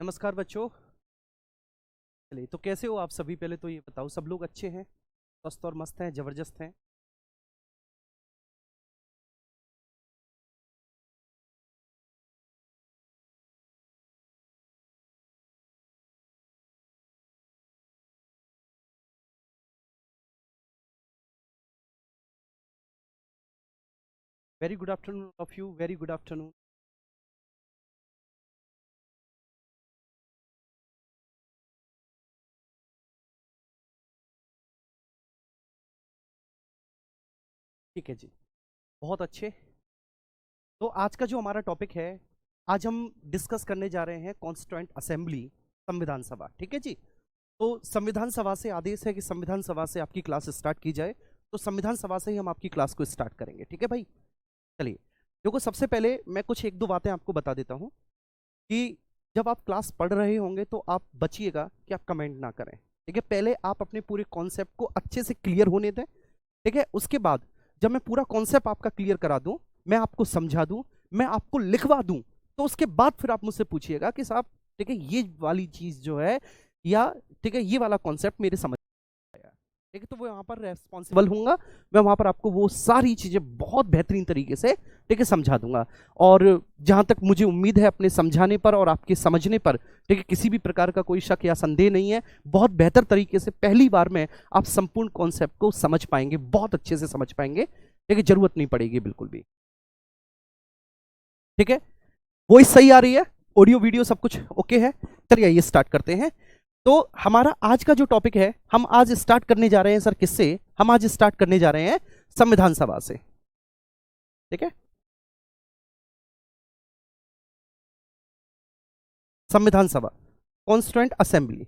नमस्कार बच्चों। चलिए, तो कैसे हो आप सभी? पहले तो ये बताओ, सब लोग अच्छे हैं, स्वस्थ और मस्त हैं, जबरदस्त हैं? Very good afternoon of you, very good afternoon. ठीक है जी, बहुत अच्छे। तो आज का जो हमारा टॉपिक है, आज हम डिस्कस करने जा रहे हैं कॉन्स्टिट्यूएंट असेंबली, संविधान सभा। ठीक है जी। तो संविधान सभा से आदेश है कि संविधान सभा से आपकी क्लास स्टार्ट की जाए, तो संविधान सभा से ही हम आपकी क्लास को स्टार्ट करेंगे। ठीक है भाई। चलिए, देखो, सबसे पहले मैं कुछ एक दो बातें आपको बता देता हूँ कि जब आप क्लास पढ़ रहे होंगे तो आप बचिएगा कि आप कमेंट ना करें। ठीक है, पहले आप अपने पूरे कॉन्सेप्ट को अच्छे से क्लियर होने दें। ठीक है, उसके बाद जब मैं पूरा कॉन्सेप्ट आपका क्लियर करा दूं, मैं आपको समझा दूं, मैं आपको लिखवा दूं, तो उसके बाद फिर आप मुझसे पूछिएगा कि साहब, ठीक है, ये वाली चीज जो है, या ठीक है, ये वाला कॉन्सेप्ट मेरे समझ आया। ठीक है, तो वो यहाँ पर रेस्पॉन्सिबल होऊंगा। मैं वहां पर आपको वो सारी चीजें बहुत बेहतरीन तरीके से, ठीक है, समझा दूंगा। और जहां तक मुझे उम्मीद है, अपने समझाने पर और आपके समझने पर, ठीक है, किसी भी प्रकार का कोई शक या संदेह नहीं है। बहुत बेहतर तरीके से पहली बार में आप संपूर्ण कॉन्सेप्ट को समझ पाएंगे, बहुत अच्छे से समझ पाएंगे। ठीक है, जरूरत नहीं पड़ेगी बिल्कुल भी। ठीक है, वॉइस सही आ रही है, ऑडियो वीडियो सब कुछ ओके है? चलिए, ये स्टार्ट करते हैं। तो हमारा आज का जो टॉपिक है, हम आज स्टार्ट करने जा रहे हैं सर, किससे? हम आज स्टार्ट करने जा रहे हैं संविधान सभा से। ठीक है, संविधान सभा, कॉन्स्टिट्यूएंट असेंबली।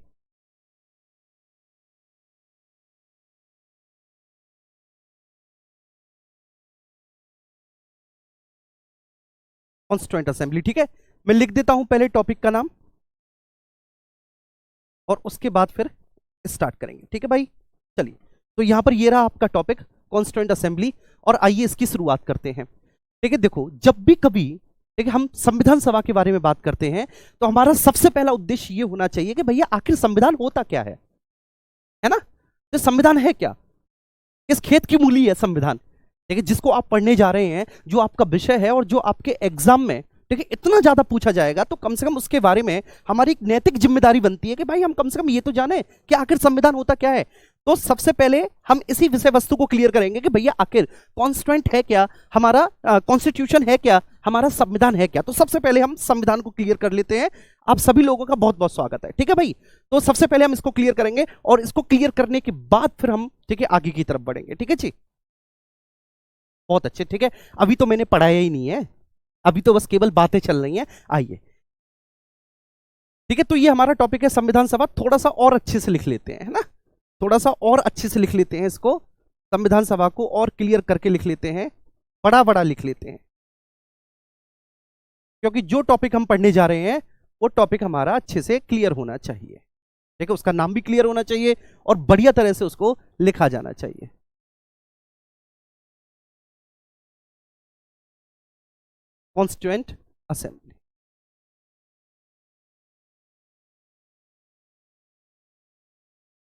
कॉन्स्टिट्यूएंट असेंबली, ठीक है। मैं लिख देता हूं पहले टॉपिक का नाम, और उसके बाद फिर स्टार्ट करेंगे। ठीक है भाई। चलिए, तो यहां पर ये रहा आपका टॉपिक, कॉन्स्टिट्यूएंट असेंबली। और आइए इसकी शुरुआत करते हैं। ठीक है, देखो, जब भी कभी, ठीक है, हम संविधान सभा के बारे में बात करते हैं, तो हमारा सबसे पहला उद्देश्य ये होना चाहिए कि भैया आखिर संविधान होता क्या है ना? तो संविधान है क्या? किस खेत की मूली है संविधान? ठीक है, जिसको आप पढ़ने जा रहे हैं, जो आपका विषय है और जो आपके एग्जाम में, ठीक है, इतना ज्यादा पूछा जाएगा, तो कम से कम उसके बारे में हमारी एक नैतिक जिम्मेदारी बनती है कि भाई हम कम से कम ये तो जाने कि आखिर संविधान होता क्या है। तो सबसे पहले हम इसी विषय वस्तु को क्लियर करेंगे कि भैया आखिर कॉन्स्टिट्यूएंट है क्या हमारा, कॉन्स्टिट्यूशन है क्या हमारा, संविधान है क्या। तो सबसे पहले हम संविधान को क्लियर कर लेते हैं। आप सभी लोगों का बहुत बहुत स्वागत है। ठीक है भाई। तो सबसे पहले हम इसको क्लियर करेंगे, और इसको क्लियर करने के बाद फिर हम, ठीक है, आगे की तरफ बढ़ेंगे। ठीक है जी, बहुत अच्छे। ठीक है, अभी तो मैंने पढ़ाया ही नहीं है, अभी तो बस केवल बातें चल रही हैं। आइए, ठीक है, तो ये हमारा टॉपिक है संविधान सभा। थोड़ा सा और अच्छे से लिख लेते हैं, है ना? थोड़ा सा और अच्छे से लिख लेते हैं इसको, संविधान सभा को और क्लियर करके लिख लेते हैं, बड़ा बड़ा लिख लेते हैं, क्योंकि जो टॉपिक हम पढ़ने जा रहे हैं वो टॉपिक हमारा अच्छे से क्लियर होना चाहिए। ठीक है, उसका नाम भी क्लियर होना चाहिए और बढ़िया तरह से उसको लिखा जाना चाहिए। कॉन्स्टिट्यूएंट असेंबली,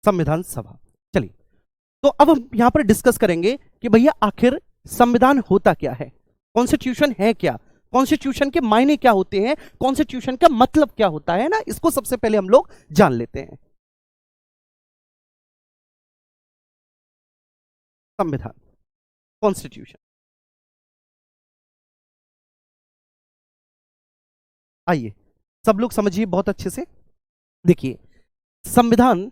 संविधान सभा। चलिए, तो अब हम यहां पर डिस्कस करेंगे कि भैया आखिर संविधान होता क्या है, कॉन्स्टिट्यूशन है क्या, कॉन्स्टिट्यूशन के मायने क्या होते हैं, कॉन्स्टिट्यूशन का मतलब क्या होता है ना, इसको सबसे पहले हम लोग जान लेते हैं। संविधान, कॉन्स्टिट्यूशन, आइए सब लोग समझिए बहुत अच्छे से। देखिए, संविधान,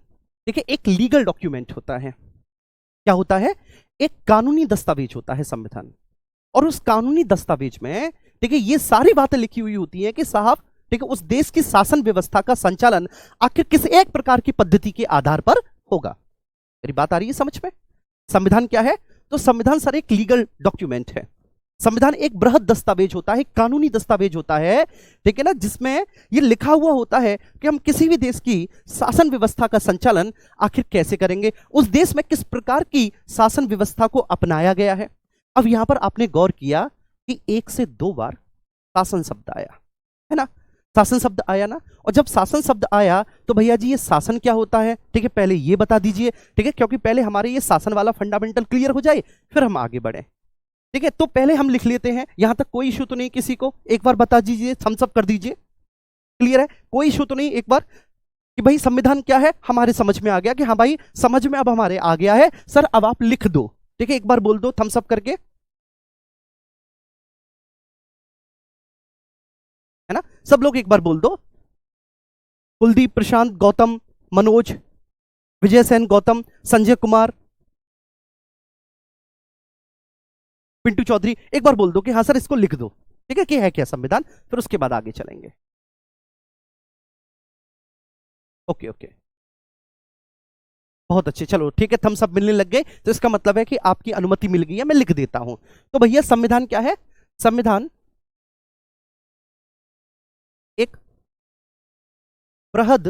देखिए, एक लीगल डॉक्यूमेंट होता है। क्या होता है? एक कानूनी दस्तावेज होता है संविधान। और उस कानूनी दस्तावेज में, ठीक है, ये सारी बातें लिखी हुई होती हैं कि साहब, ठीक है, उस देश की शासन व्यवस्था का संचालन आखिर किस एक प्रकार की पद्धति के आधार पर होगा। मेरी बात आ रही है समझ में? संविधान क्या है? तो संविधान सर एक लीगल डॉक्यूमेंट है। संविधान एक बृहद दस्तावेज होता है, कानूनी दस्तावेज होता है, ठीक है ना, जिसमें यह लिखा हुआ होता है कि हम किसी भी देश की शासन व्यवस्था का संचालन आखिर कैसे करेंगे, उस देश में किस प्रकार की शासन व्यवस्था को अपनाया गया है। अब यहां पर आपने गौर किया कि एक से दो बार शासन शब्द आया, है ना? शासन शब्द आया ना, और जब शासन शब्द आया तो भैया जी ये शासन क्या होता है, ठीक है, पहले ये बता दीजिए, ठीक है, क्योंकि पहले हमारे ये शासन वाला फंडामेंटल क्लियर हो जाए फिर हम आगे बढ़े। ठीक है, तो पहले हम लिख लेते हैं, यहां तक कोई इशू तो नहीं किसी को, एक बार बता दीजिए, थम्स अप कर दीजिए, क्लियर है, कोई इशू तो नहीं, एक बार कि भाई संविधान क्या है हमारे समझ में आ गया, कि हाँ भाई समझ में अब हमारे आ गया है सर, अब आप लिख दो, ठीक है, एक बार बोल दो थम्स अप करके, है ना, सब लोग एक बार बोल दो, कुलदीप, प्रशांत, गौतम, मनोज, विजय सेन, गौतम, संजय कुमार, पिंटू चौधरी, एक बार बोल दो कि हाँ सर इसको लिख दो, ठीक है, कि है क्या संविधान, फिर उसके बाद आगे चलेंगे। ओके ओके, बहुत अच्छे, चलो ठीक है, थम्स अप मिलने लग गए, तो इसका मतलब है कि आपकी अनुमति मिल गई है, मैं लिख देता हूं। तो भैया संविधान क्या है, संविधान एक बृहद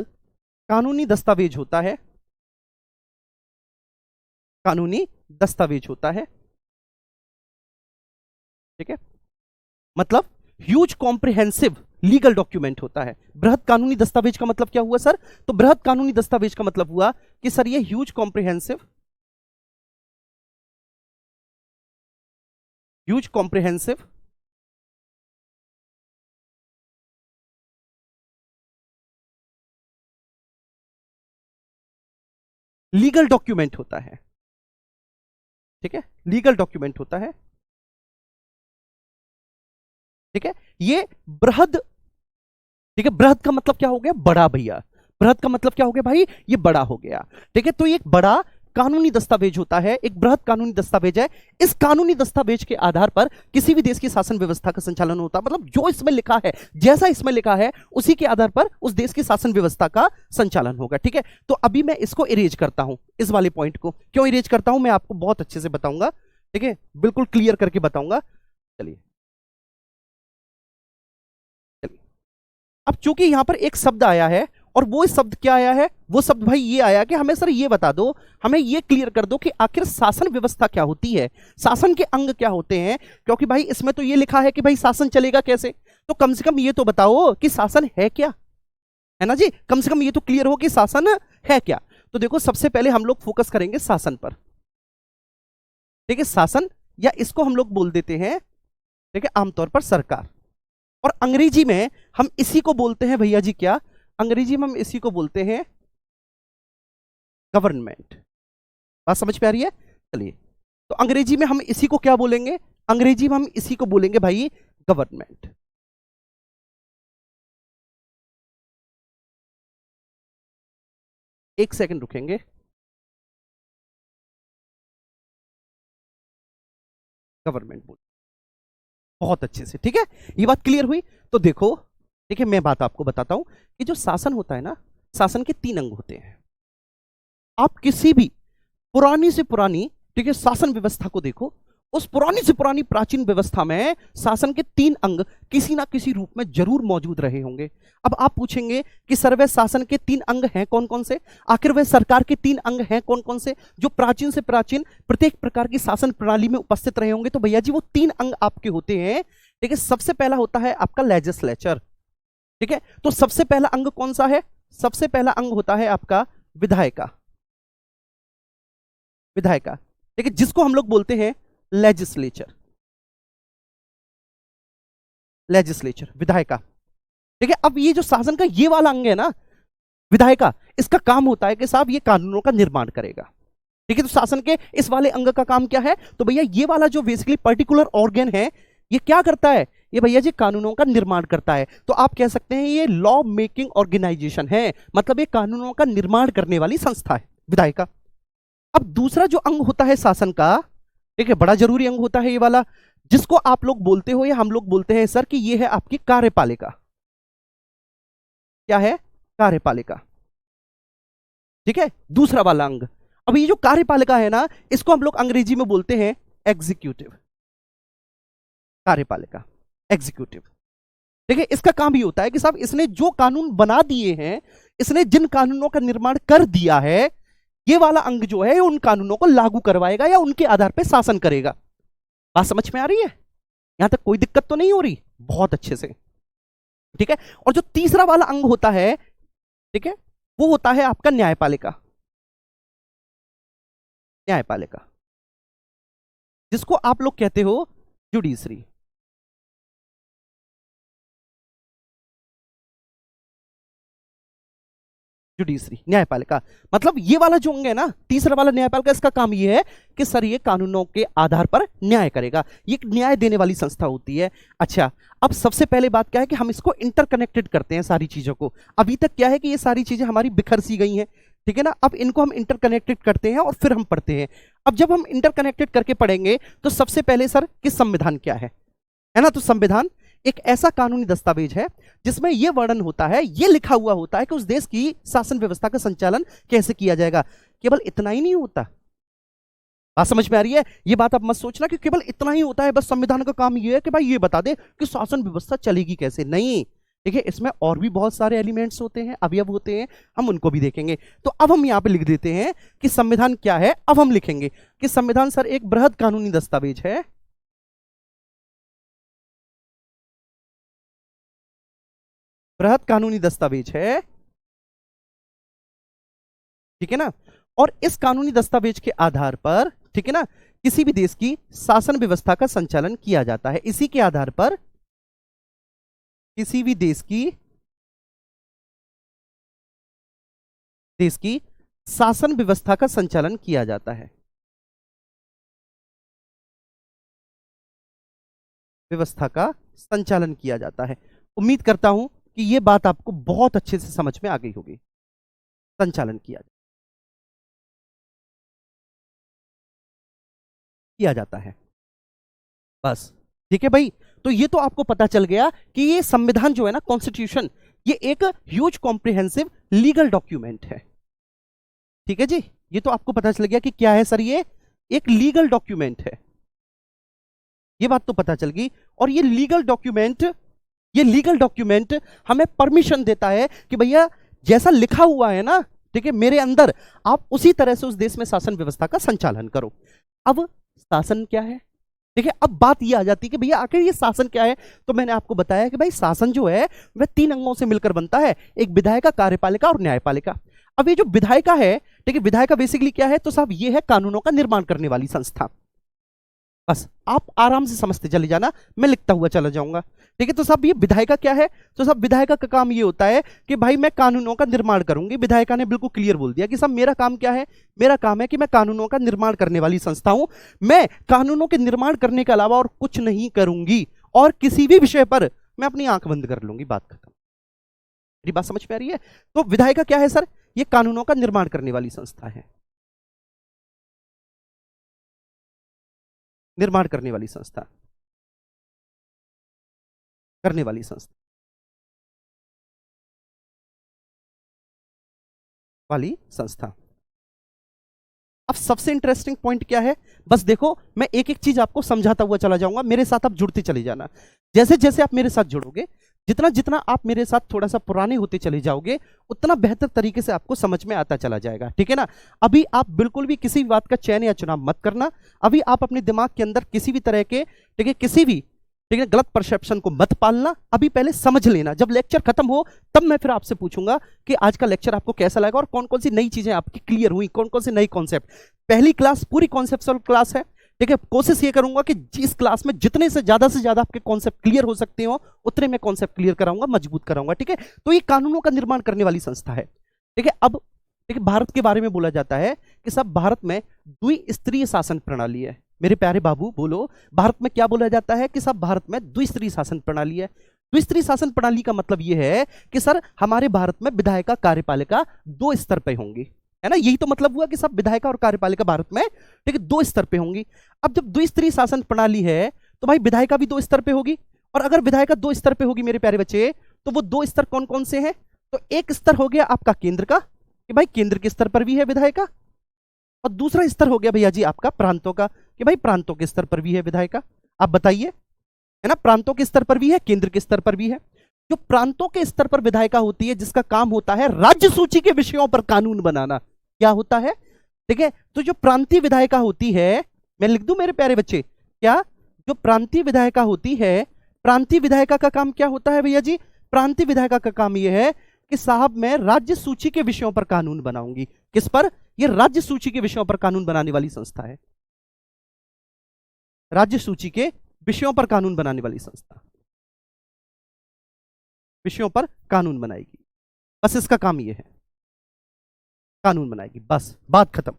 कानूनी दस्तावेज होता है, कानूनी दस्तावेज होता है, ठीक है, मतलब ह्यूज कॉम्प्रिहेंसिव लीगल डॉक्यूमेंट होता है। बृहद कानूनी दस्तावेज का मतलब क्या हुआ सर, तो बृहद कानूनी दस्तावेज का मतलब हुआ कि सर ये ह्यूज कॉम्प्रिहेंसिव लीगल डॉक्यूमेंट होता है, ठीक है, लीगल डॉक्यूमेंट होता है, ठीक है, ये बृहद, ठीक है, बृहद का मतलब क्या हो गया, बड़ा भैया, बृहद का मतलब क्या हो गया भाई, ये बड़ा हो गया, ठीक है, तो ये एक बड़ा कानूनी दस्तावेज होता है, एक बृहद कानूनी दस्तावेज है। इस कानूनी दस्तावेज के आधार पर किसी भी देश की शासन व्यवस्था का संचालन होता है, मतलब जो इसमें लिखा है, जैसा इसमें लिखा है उसी के आधार पर उस देश की शासन व्यवस्था का संचालन होगा, ठीक है। तो अभी मैं इसको इरेज करता हूं, इस वाले पॉइंट को क्यों इरेज करता हूं मैं आपको बहुत अच्छे से बताऊंगा, ठीक है, बिल्कुल क्लियर करके बताऊंगा। चलिए चलिए, अब चूंकि यहां पर एक शब्द आया है, और वो शब्द क्या आया है, वो शब्द भाई ये आया कि हमें सर ये बता दो, हमें ये क्लियर कर दो कि आखिर शासन व्यवस्था क्या होती है, शासन के अंग क्या होते हैं, क्योंकि भाई इसमें तो ये लिखा है कि भाई शासन चलेगा कैसे, तो कम से कम ये तो बताओ कि शासन है क्या, है ना जी, कम से कम ये तो क्लियर हो कि शासन है क्या। तो देखो सबसे पहले हम लोग फोकस करेंगे शासन पर, ठीक है, शासन, या इसको हम लोग बोल देते हैं, ठीक है, आमतौर पर सरकार, और अंग्रेजी में हम इसी को बोलते हैं भैया जी क्या, अंग्रेजी में हम इसी को बोलते हैं गवर्नमेंट। बात समझ में आ रही है, चलिए, तो अंग्रेजी में हम इसी को क्या बोलेंगे, अंग्रेजी में हम इसी को बोलेंगे भाई गवर्नमेंट। एक सेकंड रुकेंगे, गवर्नमेंट बोल, बहुत अच्छे से, ठीक है, ये बात क्लियर हुई। तो देखो, ठीक है, मैं बात आपको बताता हूं कि जो शासन होता है ना, शासन के 3 अंग होते हैं। आप किसी भी पुरानी से पुरानी, ठीक है, शासन व्यवस्था को देखो, उस पुरानी से पुरानी प्राचीन व्यवस्था में शासन के 3 अंग किसी ना किसी रूप में जरूर मौजूद रहे होंगे। अब आप पूछेंगे कि सर वह शासन के 3 अंग हैं कौन कौन से, आखिर वह सरकार के 3 अंग हैं कौन कौन से जो प्राचीन से प्राचीन प्रत्येक प्रकार की शासन प्रणाली में उपस्थित रहे होंगे, तो भैया जी वो 3 अंग आपके होते हैं, ठीक है। सबसे पहला होता है आपका लेजिस्लेचर, ठीक है, तो सबसे पहला अंग कौन सा है, सबसे पहला अंग होता है आपका विधायिका, विधायिका, ठीक है, जिसको हम लोग बोलते हैं लेजिस्लेचर, लेजिस्लेचर, विधायिका, ठीक है। अब ये जो शासन का ये वाला अंग है ना विधायिका, इसका काम होता है कि साहब ये कानूनों का निर्माण करेगा, ठीक है। तो शासन के इस वाले अंग का काम क्या है, तो भैया ये वाला जो बेसिकली पर्टिकुलर ऑर्गन है ये क्या करता है, ये भैया जी कानूनों का निर्माण करता है। तो आप कह सकते हैं ये लॉ मेकिंग ऑर्गेनाइजेशन है, मतलब ये कानूनों का निर्माण करने वाली संस्था है विधायिका। अब दूसरा जो अंग होता है शासन का, ठीक है, बड़ा जरूरी अंग होता है ये वाला, जिसको आप लोग बोलते हो या हम लोग बोलते हैं सर कि ये है आपकी कार्यपालिका, क्या है, कार्यपालिका, ठीक है, दूसरा वाला अंग। अब ये जो कार्यपालिका है ना, इसको हम लोग अंग्रेजी में बोलते हैं एग्जीक्यूटिव, कार्यपालिका, एग्जीक्यूटिव, ठीक है। इसका काम ये होता है कि साहब इसने जो कानून बना दिए हैं, इसने जिन कानूनों का निर्माण कर दिया है, ये वाला अंग जो है उन कानूनों को लागू करवाएगा या उनके आधार पर शासन करेगा। बात समझ में आ रही है, यहां तक कोई दिक्कत तो नहीं हो रही, बहुत अच्छे से, ठीक है। और जो तीसरा वाला अंग होता है, ठीक है, वो होता है आपका न्यायपालिका। न्यायपालिका जिसको आप लोग कहते हो जुडिशरी। जुडिशरी न्यायपालिका, मतलब ये वाला जो अंग है ना, तीसरा वाला न्यायपालिका, इसका काम ये है कि सर ये कानूनों के आधार पर न्याय करेगा, ये एक न्याय देने वाली संस्था होती है। अच्छा, अब सबसे पहले बात क्या है कि हम इसको इंटरकनेक्टेड करते हैं सारी चीजों को। अभी तक क्या है कि ये सारी चीजें हमारी बिखर सी गई हैं, ठीक है ना। अब इनको हम इंटरकनेक्टेड करते हैं और फिर हम पढ़ते हैं। अब जब हम इंटरकनेक्टेड करके पढ़ेंगे तो सबसे पहले सर कि संविधान क्या है ना। तो संविधान एक ऐसा कानूनी दस्तावेज है जिसमें यह वर्णन होता है, यह लिखा हुआ होता है कि उस देश की शासन व्यवस्था का संचालन कैसे किया जाएगा। केवल इतना ही नहीं होता, बात समझ में आ रही है? ये बात आप मत सोचना कि केवल इतना ही होता है, बस संविधान का काम यह है कि भाई ये बता दे कि शासन व्यवस्था चलेगी कैसे। नहीं, देखिए इसमें और भी बहुत सारे एलिमेंट्स होते हैं, अवयव होते हैं, हम उनको भी देखेंगे। तो अब हम यहां पे लिख देते हैं कि संविधान क्या है। अब हम लिखेंगे कि संविधान सर एक बृहद कानूनी दस्तावेज है, बृहद कानूनी दस्तावेज है, ठीक है ना। और इस कानूनी दस्तावेज के आधार पर, ठीक है ना, किसी भी देश की शासन व्यवस्था का संचालन किया जाता है। इसी के आधार पर किसी भी देश की शासन व्यवस्था का संचालन किया जाता है, व्यवस्था का संचालन किया जाता है। उम्मीद करता हूं कि यह बात आपको बहुत अच्छे से समझ में आ गई होगी। संचालन किया जाता है, बस ठीक है भाई। तो ये तो आपको पता चल गया कि ये संविधान जो है ना, कॉन्स्टिट्यूशन, ये एक ह्यूज कॉम्प्रिहेंसिव लीगल डॉक्यूमेंट है, ठीक है जी। ये तो आपको पता चल गया कि क्या है सर, ये एक लीगल डॉक्यूमेंट है, ये बात तो पता चल गई। और ये लीगल डॉक्यूमेंट हमें परमिशन देता है कि भैया जैसा लिखा हुआ है ना, ठीक है, मेरे अंदर, आप उसी तरह से उस देश में शासन व्यवस्था का संचालन करो। अब शासन क्या है, देखिए अब बात ये आ जाती है कि भैया आखिर ये शासन क्या है। तो मैंने आपको बताया कि भाई शासन जो है वह 3 अंगों से मिलकर बनता है, एक विधायिका, कार्यपालिका और न्यायपालिका। अब ये जो विधायिका है, ठीक है, विधायिका बेसिकली क्या है, तो साहब ये है कानूनों का निर्माण करने वाली संस्था। बस आप आराम से समझते चले जाना, मैं लिखता हुआ चला जाऊंगा, ठीक है। तो साहब ये विधायिका क्या है, तो साहब विधायिका का काम ये होता है कि भाई मैं कानूनों का निर्माण करूंगी। विधायिका ने बिल्कुल क्लियर बोल दिया कि साहब मेरा काम क्या है, मेरा काम है कि मैं कानूनों का निर्माण करने वाली संस्था हूं। मैं कानूनों के निर्माण करने के अलावा और कुछ नहीं करूंगी, और किसी भी विषय पर मैं अपनी आंख बंद कर लूंगी, बात खत्म। मेरी बात समझ में आ रही है? तो विधायिका क्या है सर, ये कानूनों का निर्माण करने वाली संस्था है, निर्माण करने वाली संस्था, करने वाली संस्था वाली संस्था। अब सबसे इंटरेस्टिंग पॉइंट क्या है, बस देखो मैं एक एक चीज आपको समझाता हुआ चला जाऊंगा, मेरे साथ आप जुड़ते चले जाना। जैसे जैसे आप मेरे साथ जुड़ोगे, जितना जितना आप मेरे साथ थोड़ा सा पुराने होते चले जाओगे, उतना बेहतर तरीके से आपको समझ में आता चला जाएगा, ठीक है ना। अभी आप बिल्कुल भी किसी भी बात का चयन या चुनाव मत करना। अभी आप अपने दिमाग के अंदर किसी भी तरह के, ठीक है, किसी भी, ठीक है, गलत परसेप्शन को मत पालना। अभी पहले समझ लेना, जब लेक्चर खत्म हो तब मैं फिर आपसे पूछूंगा कि आज का लेक्चर आपको कैसा लगा और कौन कौन सी नई चीजें आपकी क्लियर हुई, कौन कौन से नए कॉन्सेप्ट। पहली क्लास पूरी कॉन्सेप्चुअल क्लास है, ठीक है। कोशिश ये करूंगा कि जिस क्लास में जितने से ज्यादा आपके कॉन्सेप्ट क्लियर हो सकते हो, उतने मैं कॉन्सेप्ट क्लियर कराऊंगा, मजबूत कराऊंगा, ठीक है। तो ये कानूनों का निर्माण करने वाली संस्था है, ठीक है। अब देखिए भारत के बारे में बोला जाता है कि सब भारत में द्विस्तरीय शासन प्रणाली है। मेरे प्यारे बाबू बोलो, भारत में क्या बोला जाता है कि सब भारत में द्विस्तरीय शासन प्रणाली है। द्विस्तरीय शासन प्रणाली का मतलब यह है कि सर हमारे भारत में विधायिका, कार्यपालिका 2 स्तर पे होंगी, है ना। यही तो मतलब हुआ कि सब विधायिका और कार्यपालिका भारत में, ठीक है, 2 स्तर पे होंगी। अब जब द्विस्तरीय शासन प्रणाली है तो भाई विधायिका भी 2 स्तर पे होगी, और अगर विधायिका 2 स्तर पे होगी मेरे प्यारे बच्चे, तो वो 2 स्तर कौन कौन से हैं? तो एक स्तर हो गया आपका केंद्र का, कि भाई केंद्र के स्तर पर भी है विधायिका, और दूसरा स्तर हो गया भैया जी आपका प्रांतों का, कि भाई प्रांतों के स्तर पर भी है विधायिका। आप बताइए, है ना, प्रांतों के स्तर पर भी है, केंद्र के स्तर पर भी है। जो प्रांतों के स्तर पर विधायिका होती है, जिसका काम होता है राज्य सूची के विषयों पर कानून बनाना, क्या होता है, ठीक है। तो जो प्रांतीय विधायिका होती है, मैं लिख दूं मेरे प्यारे बच्चे, क्या, जो प्रांतीय विधायिका होती है, प्रांतीय विधायिका का काम क्या होता है भैया जी, प्रांतीय विधायिका का काम यह है कि साहब मैं राज्य सूची के विषयों पर कानून बनाऊंगी। किस पर? यह राज्य सूची के विषयों पर कानून बनाने वाली संस्था है, राज्य सूची के विषयों पर कानून बनाने वाली संस्था, विषयों पर कानून बनाएगी। बस इसका काम यह है, कानून बनाएगी, बस बात खत्म।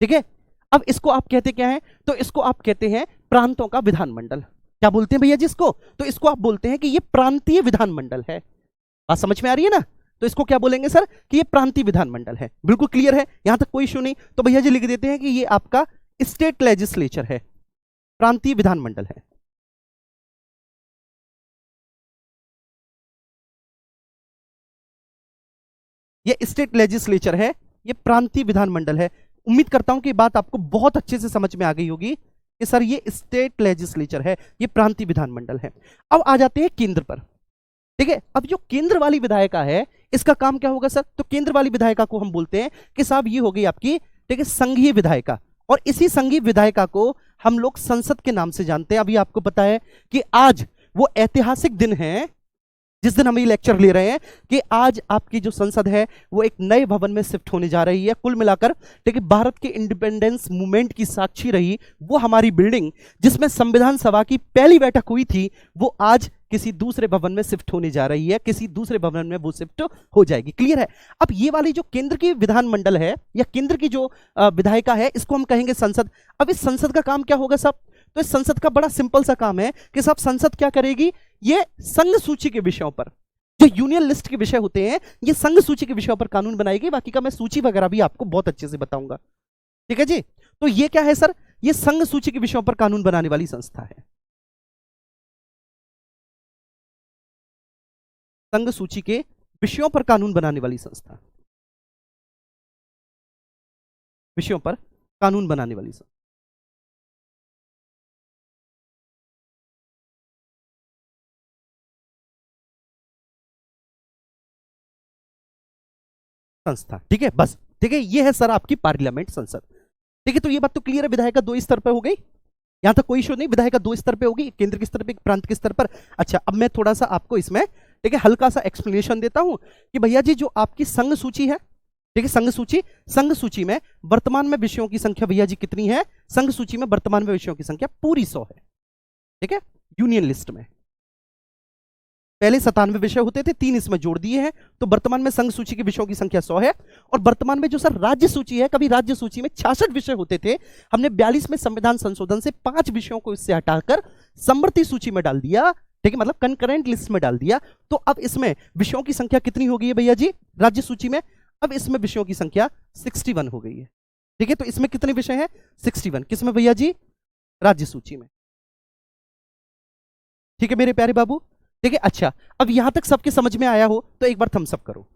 ठीक है, अब इसको आप कहते क्या है? तो इसको आप कहते हैं प्रांतों का विधानमंडल। क्या बोलते हैं भैया जी इसको? तो इसको आप बोलते हैं कि ये प्रांतीय विधानमंडल है। बात समझ में आ रही है ना? तो इसको क्या बोलेंगे सर? कि ये प्रांतीय विधानमंडल है। बिल्कुल क्लियर है, यहां तक कोई इश्यू नहीं। तो भैया जी लिख देते हैं कि ये आपका स्टेट लेजिस्लेचर है, प्रांतीय विधानमंडल है। ये स्टेट लेजिस्लेचर है, ये प्रांतीय विधानमंडल है। उम्मीद करता हूं कि बात आपको बहुत अच्छे से समझ में आ गई होगी कि सर ये स्टेट लेजिस्लेचर है, ये प्रांतीय विधानमंडल है। अब आ जाते हैं केंद्र पर। ठीक है, अब जो केंद्र वाली विधायिका है इसका काम क्या होगा सर? तो केंद्र वाली विधायिका को हम बोलते हैं कि साहब ये हो गई आपकी, ठीक है, संघीय विधायिका। और इसी संघीय विधायिका को हम लोग संसद के नाम से जानते हैं। अभी आपको पता है कि आज वो ऐतिहासिक दिन है जिस दिन हम ये लेक्चर ले रहे हैं कि आज आपकी जो संसद है वो एक नए भवन में शिफ्ट होने जा रही है। कुल मिलाकर ठीक है, भारत के इंडिपेंडेंस मूवमेंट की साक्षी रही वो हमारी बिल्डिंग जिसमें संविधान सभा की पहली बैठक हुई थी, वो आज किसी दूसरे भवन में शिफ्ट होने जा रही है, किसी दूसरे भवन में वो शिफ्ट हो जाएगी। क्लियर है? अब ये वाली जो केंद्र की विधानमंडल है या केंद्र की जो विधायिका है इसको हम कहेंगे संसद। अब इस संसद का काम क्या होगा साहब? तो इस संसद का बड़ा सिंपल सा काम है कि साहब संसद क्या करेगी? ये संघ सूची के विषयों पर, जो यूनियन लिस्ट के विषय होते हैं, ये संघ सूची के विषयों पर कानून बनाएगी। बाकी का मैं सूची वगैरह भी आपको बहुत अच्छे से बताऊंगा। ठीक है जी? तो ये क्या है सर? ये संघ सूची के विषयों पर कानून बनाने वाली संस्था है, संघ सूची के विषयों पर कानून बनाने वाली संस्था, विषयों पर कानून बनाने वाली संस्था। ठीक है, बस ठीक है, ये है सर आपकी पार्लियामेंट, संसद। ठीक है, तो ये बात तो क्लियर है, विधायिका दो स्तर पर हो गई, यहां तक कोई इशू नहीं। विधायिका दो स्तर पे होगी, केंद्र के स्तर पे, प्रांत के स्तर पर। अच्छा, अब मैं थोड़ा सा आपको इसमें ठीक है हल्का सा एक्सप्लेनेशन देता हूं कि भैया जी जो आपकी संघ सूची है, ठीक है, संघ सूची में वर्तमान में विषयों की संख्या भैया जी कितनी है? संघ सूची में वर्तमान में विषयों की संख्या पूरी 100 है। ठीक है, यूनियन लिस्ट में पहले 97 विषय होते थे, 3 इसमें जोड़ दिए हैं, तो वर्तमान में संघ सूची के विषयों की संख्या 100 है। और वर्तमान में जो सर राज्य सूची है, कभी राज्य सूची में 66 विषय होते थे, हमने 42 में संविधान संशोधन से 5 विषयों को इससे हटाकर समवर्ती सूची में डाल दिया। ठीक है, मतलब कंकरेंट लिस्ट में डाल दिया। तो अब इसमें विषयों की संख्या कितनी हो गई है भैया जी राज्य सूची में? अब इसमें विषयों की संख्या 61 हो गई है। ठीक है, तो इसमें कितने विषय हैं? 61। किसमें भैया जी? राज्य सूची में। ठीक है मेरे प्यारे बाबू, ठीक है। अच्छा, अब यहां तक सबके समझ में आया हो तो एक बार थम्स अप करो।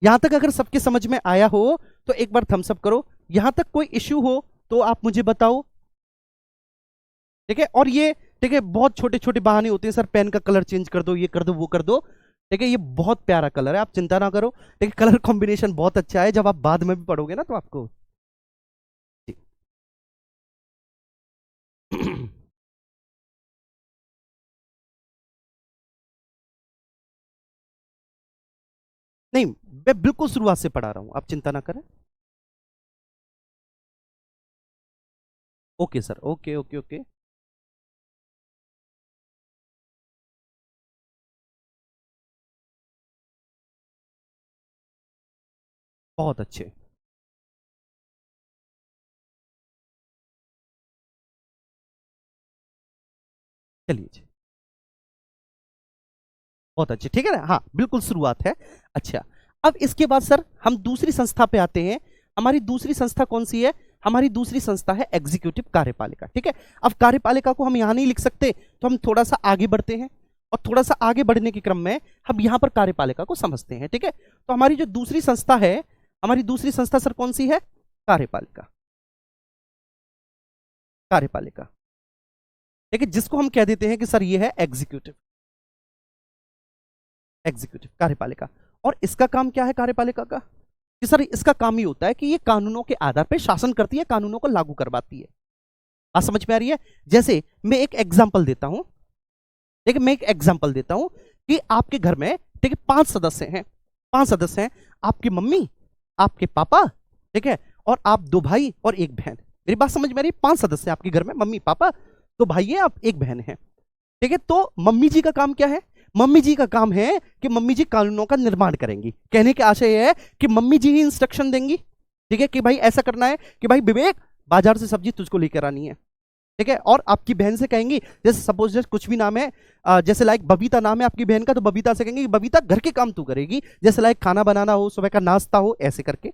यहां तक अगर सबके समझ में आया हो तो एक बार थम्स अप करो। यहां तक कोई इश्यू हो तो आप मुझे बताओ। ठीक है, और ये ठीक है बहुत छोटे छोटे बहाने होते हैं, सर पेन का कलर चेंज कर दो, ये कर दो, वो कर दो। ठीक है, ये बहुत प्यारा कलर है, आप चिंता ना करो। ठीक है, कलर कॉम्बिनेशन बहुत अच्छा है, जब आप बाद में भी पढ़ोगे ना तो आपको नहीं, मैं बिल्कुल शुरुआत से पढ़ा रहा हूं, आप चिंता ना करें। Okay sir, okay okay okay. बहुत अच्छे, चलिए जी, बहुत अच्छे। ठीक है ना? हाँ बिल्कुल शुरुआत है। अच्छा, अब इसके बाद सर हम दूसरी संस्था पे आते हैं। हमारी दूसरी संस्था कौन सी है? हमारी दूसरी संस्था है एग्जीक्यूटिव कार्यपालिका। ठीक है, अब कार्यपालिका को हम यहां नहीं लिख सकते, तो हम थोड़ा सा आगे बढ़ते हैं और थोड़ा सा आगे बढ़ने के क्रम में हम यहां पर कार्यपालिका को समझते हैं। ठीक है, तो हमारी जो दूसरी संस्था है, हमारी दूसरी संस्था सर कौन सी है? कार्यपालिका, कार्यपालिका। ठीक है, जिसको हम कह देते हैं कि सर ये है एग्जीक्यूटिव, एग्जीक्यूटिव कार्यपालिका। और इसका काम क्या है कार्यपालिका का? कि सर इसका काम ही होता है कि ये कानूनों के आधार पर शासन करती है, कानूनों को लागू करवाती है। बात समझ में आ रही है? जैसे मैं एक एग्जांपल देता हूं, देखिए मैं एक एग्जांपल देता हूं कि आपके घर में, ठीक है, 5 सदस्य हैं, 5 सदस्य हैं, आपकी मम्मी, आपके पापा, ठीक है, और आप 2 भाई और 1 बहन। मेरी बात समझ में आ रही है? 5 सदस्य आपके घर में, मम्मी पापा, 2 भाई है, आप 1 बहन है, ठीक है। तो मम्मी जी का काम क्या है? मम्मी जी का काम है कि मम्मी जी कानूनों का निर्माण करेंगी। कहने का आशय यह है कि मम्मी जी ही इंस्ट्रक्शन देंगी, ठीक है, कि भाई ऐसा करना है, कि भाई विवेक बाजार से सब्जी तुझको लेकर आनी है, ठीक है। और आपकी बहन से कहेंगी, जैसे सपोज जैसे कुछ भी नाम है, जैसे लाइक बबीता नाम है आपकी बहन का, तो बबीता से कहेंगे कि बबीता घर के काम तू करेगी, जैसे लाइक खाना बनाना हो, सुबह का नाश्ता हो, ऐसे करके।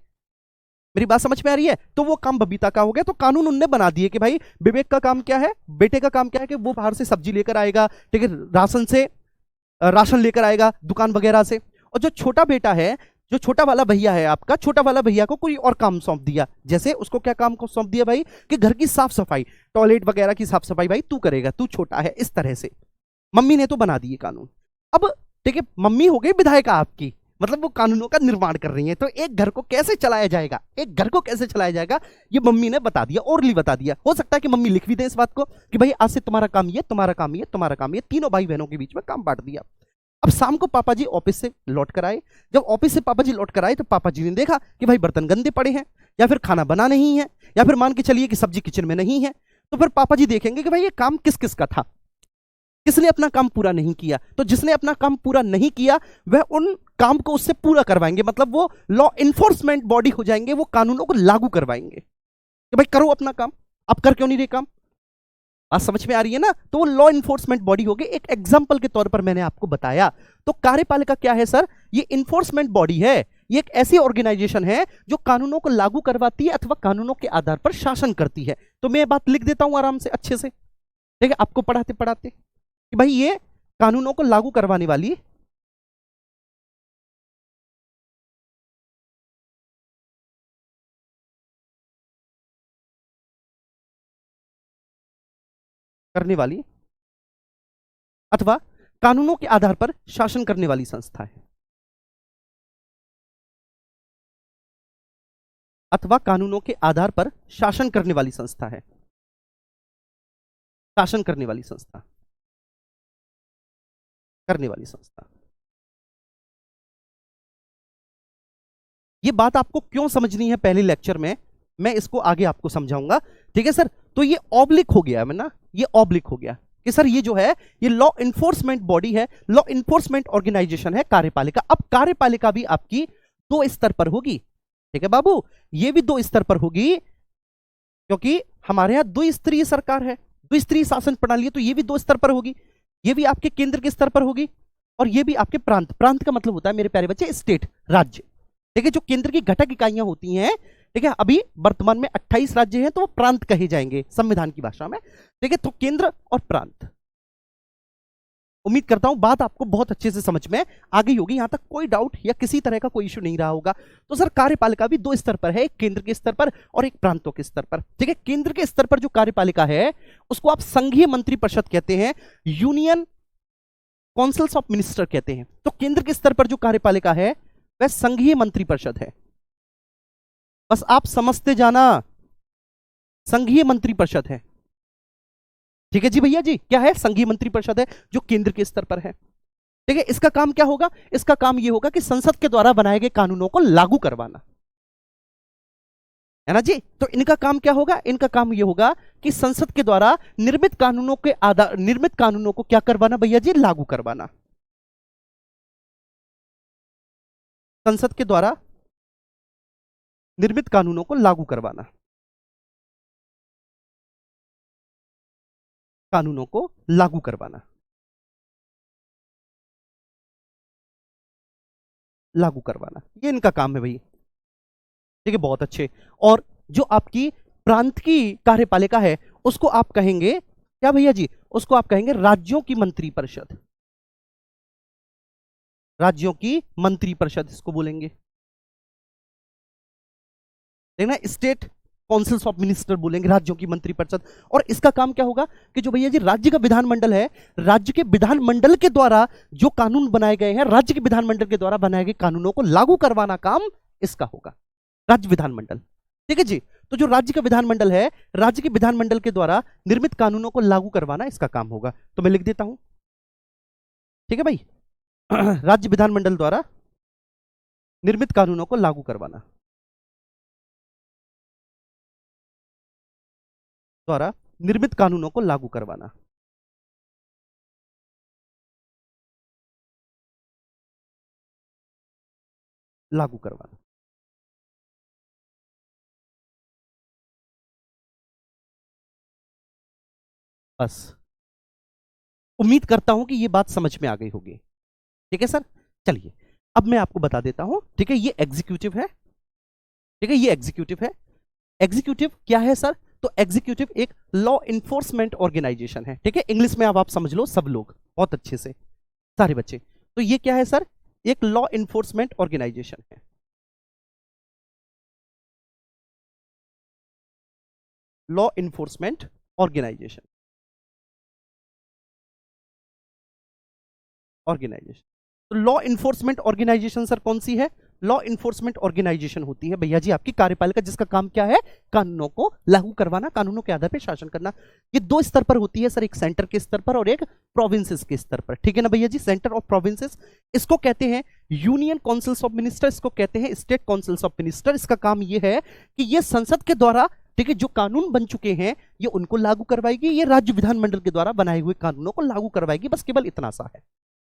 मेरी बात समझ में आ रही है? तो वो काम बबीता का हो गया। तो कानून उनने बना दिए कि भाई विवेक का काम क्या है, बेटे का काम क्या है कि वो बाहर से सब्जी लेकर आएगा, ठीक है, राशन लेकर आएगा दुकान वगैरह से। और जो छोटा बेटा है, जो छोटा वाला भैया है आपका, छोटा वाला भैया को कोई और काम सौंप दिया, जैसे उसको क्या काम को सौंप दिया भाई कि घर की साफ सफाई, टॉयलेट वगैरह की साफ सफाई भाई तू करेगा, तू छोटा है, इस तरह से मम्मी ने तो बना दिए कानून। अब ठीक है, मम्मी हो गई विधायिका आपकी, मतलब वो कानूनों का निर्माण कर रही है। तो एक घर को कैसे चलाया जाएगा, एक घर को कैसे चलाया जाएगा, ये मम्मी ने बता दिया, ओरली बता दिया। हो सकता है कि मम्मी लिख भी दे इस बात को कि भाई आज से तुम्हारा काम ये, तुम्हारा काम ये, तुम्हारा काम ये, तीनों भाई बहनों के बीच में काम बांट दिया। अब शाम को पापा जी ऑफिस से लौट कर आए। जब ऑफिस से पापा जी लौट कर आए तो पापा जी ने देखा कि भाई बर्तन गंदे पड़े हैं, या फिर खाना बना नहीं है, या फिर मान के चलिए कि सब्जी किचन में नहीं है। तो फिर पापा जी देखेंगे कि भाई ये काम किस किस का था, किसने अपना काम पूरा नहीं किया। तो जिसने अपना काम पूरा नहीं किया वह उन काम को उससे पूरा करवाएंगे, मतलब वो लॉ इन्फोर्समेंट बॉडी हो जाएंगे, वो कानूनों को लागू करवाएंगे कि भाई करो अपना काम, आप कर क्यों नहीं रहे काम। बात समझ में आ रही है ना? तो वो लॉ इन्फोर्समेंट बॉडी होगी। एक एग्जांपल के तौर पर मैंने आपको बताया। तो कार्यपालिका क्या है सर? ये इन्फोर्समेंट बॉडी है, ये एक ऐसी ऑर्गेनाइजेशन है जो कानूनों को लागू करवाती है अथवा कानूनों के आधार पर शासन करती है। तो मैं ये बात लिख देता हूं आराम से, अच्छे से, ठीक है, आपको पढ़ाते पढ़ाते कि भाई ये कानूनों को लागू करवाने वाली करने वाली अथवा कानूनों के आधार पर शासन करने वाली संस्था है, अथवा कानूनों के आधार पर शासन करने वाली संस्था है, शासन करने वाली संस्था, करने वाली संस्था। ये बात आपको क्यों समझनी है पहले लेक्चर में, मैं इसको आगे आपको समझाऊंगा, ठीक है सर। तो ये ऑब्लिक हो गया है ना, ये ऑब्लिक हो गया कि सर ये जो है ये लॉ इन्फोर्समेंट बॉडी है, लॉ इन्फोर्समेंट ऑर्गेनाइजेशन है कार्यपालिका। अब कार्यपालिका भी आपकी 2 स्तर पर होगी, ठीक है बाबू, ये भी 2 स्तर पर होगी, क्योंकि हमारे यहां 2 स्तरीय सरकार है, 2 स्तरीय शासन प्रणाली है। तो ये भी 2 स्तर पर होगी, ये भी आपके केंद्र के स्तर पर होगी, और ये भी आपके प्रांत, प्रांत का मतलब होता है मेरे प्यारे बच्चे स्टेट, राज्य, ठीक है, जो केंद्र की घटक इकाइयां होती हैं, ठीक है। अभी वर्तमान में 28 राज्य हैं, तो वो प्रांत कहे जाएंगे संविधान की भाषा में, ठीक है। तो केंद्र और प्रांत, उम्मीद करता हूं बात आपको बहुत अच्छे से समझ में आ गई होगी, यहां तक कोई डाउट या किसी तरह का कोई इश्यू नहीं रहा होगा। तो सर कार्यपालिका भी 2 स्तर पर है, एक केंद्र के स्तर पर और एक प्रांतों के स्तर पर, ठीक है। केंद्र के स्तर पर जो कार्यपालिका है उसको आप संघीय मंत्रिपरिषद कहते हैं, यूनियन काउंसिल्स ऑफ मिनिस्टर कहते हैं। तो केंद्र के स्तर पर जो कार्यपालिका है वह संघीय मंत्रिपरिषद है, बस आप समझते जाना, संघीय मंत्रिपरिषद है, ठीक है जी भैया जी। क्या है? संघीय मंत्रिपरिषद है जो केंद्र के स्तर पर है, ठीक है। इसका काम क्या होगा? इसका काम यह होगा कि संसद के द्वारा बनाए गए कानूनों को लागू करवाना, है ना जी। तो इनका काम क्या होगा? इनका काम यह होगा कि संसद के द्वारा निर्मित कानूनों के आधार, निर्मित कानूनों को क्या करवाना भैया जी? लागू करवाना, संसद के द्वारा निर्मित कानूनों को लागू करवाना, कानूनों को लागू करवाना, लागू करवाना, ये इनका काम है भाई, ठीक है, बहुत अच्छे। और जो आपकी प्रांत की कार्यपालिका है उसको आप कहेंगे क्या भैया जी? उसको आप कहेंगे राज्यों की मंत्रिपरिषद, राज्यों की मंत्रिपरिषद इसको बोलेंगे, देखना, स्टेट काउंसिल्स ऑफ मिनिस्टर बोलेंगे, राज्यों की मंत्रिपरिषद। और इसका काम क्या होगा कि जो भैया जी राज्य का विधानमंडल है, राज्य के विधानमंडल के द्वारा जो कानून बनाए गए हैं, राज्य के विधानमंडल के द्वारा बनाए गए कानूनों को लागू करवाना काम इसका होगा, राज्य विधानमंडल, ठीक है जी। तो जो राज्य का विधानमंडल है, राज्य के विधानमंडल के द्वारा निर्मित कानूनों को लागू करवाना इसका काम होगा। तो मैं लिख देता हूं, ठीक है भाई, राज्य विधानमंडल द्वारा निर्मित कानूनों को लागू करवाना, द्वारा निर्मित कानूनों को लागू करवाना। लागू करवाना। बस उम्मीद करता हूं कि ये बात समझ में आ गई होगी। ठीक है सर, चलिए अब मैं आपको बता देता हूं। ठीक है, ये एग्जीक्यूटिव है। ठीक है, ये एग्जीक्यूटिव है। एग्जीक्यूटिव क्या है सर? तो एग्जीक्यूटिव एक लॉ इन्फोर्समेंट ऑर्गेनाइजेशन है। ठीक है, इंग्लिश में अब आप समझ लो सब लोग बहुत अच्छे से, सारे बच्चे। तो ये क्या है सर? एक लॉ इन्फोर्समेंट ऑर्गेनाइजेशन है। Law enforcement organisation, organisation. तो लॉ इन्फोर्समेंट ऑर्गेनाइजेशन सर कौन सी है? लॉ इन्फोर्समेंट ऑर्गेनाइजेशन होती है भैया जी आपकी कार्यपालिका, जिसका काम क्या है? कानूनों को लागू करवाना, कानूनों के आधार पर शासन करना। ये दो स्तर पर होती है सर, एक सेंटर के स्तर पर और एक प्रोविंसेस के स्तर पर। ठीक है ना भैया जी, सेंटर और प्रोविंसेस, इसको कहते हैं यूनियन काउंसिल्स ऑफ मिनिस्टर, इसको कहते हैं स्टेट काउंसिल्स ऑफ मिनिस्टर। इसका काम ये है कि ये संसद के द्वारा, ठीक है, जो कानून बन चुके हैं ये उनको लागू करवाएगी, ये राज्य विधानमंडल के द्वारा बनाए हुए कानूनों को लागू करवाएगी। बस केवल इतना सा है।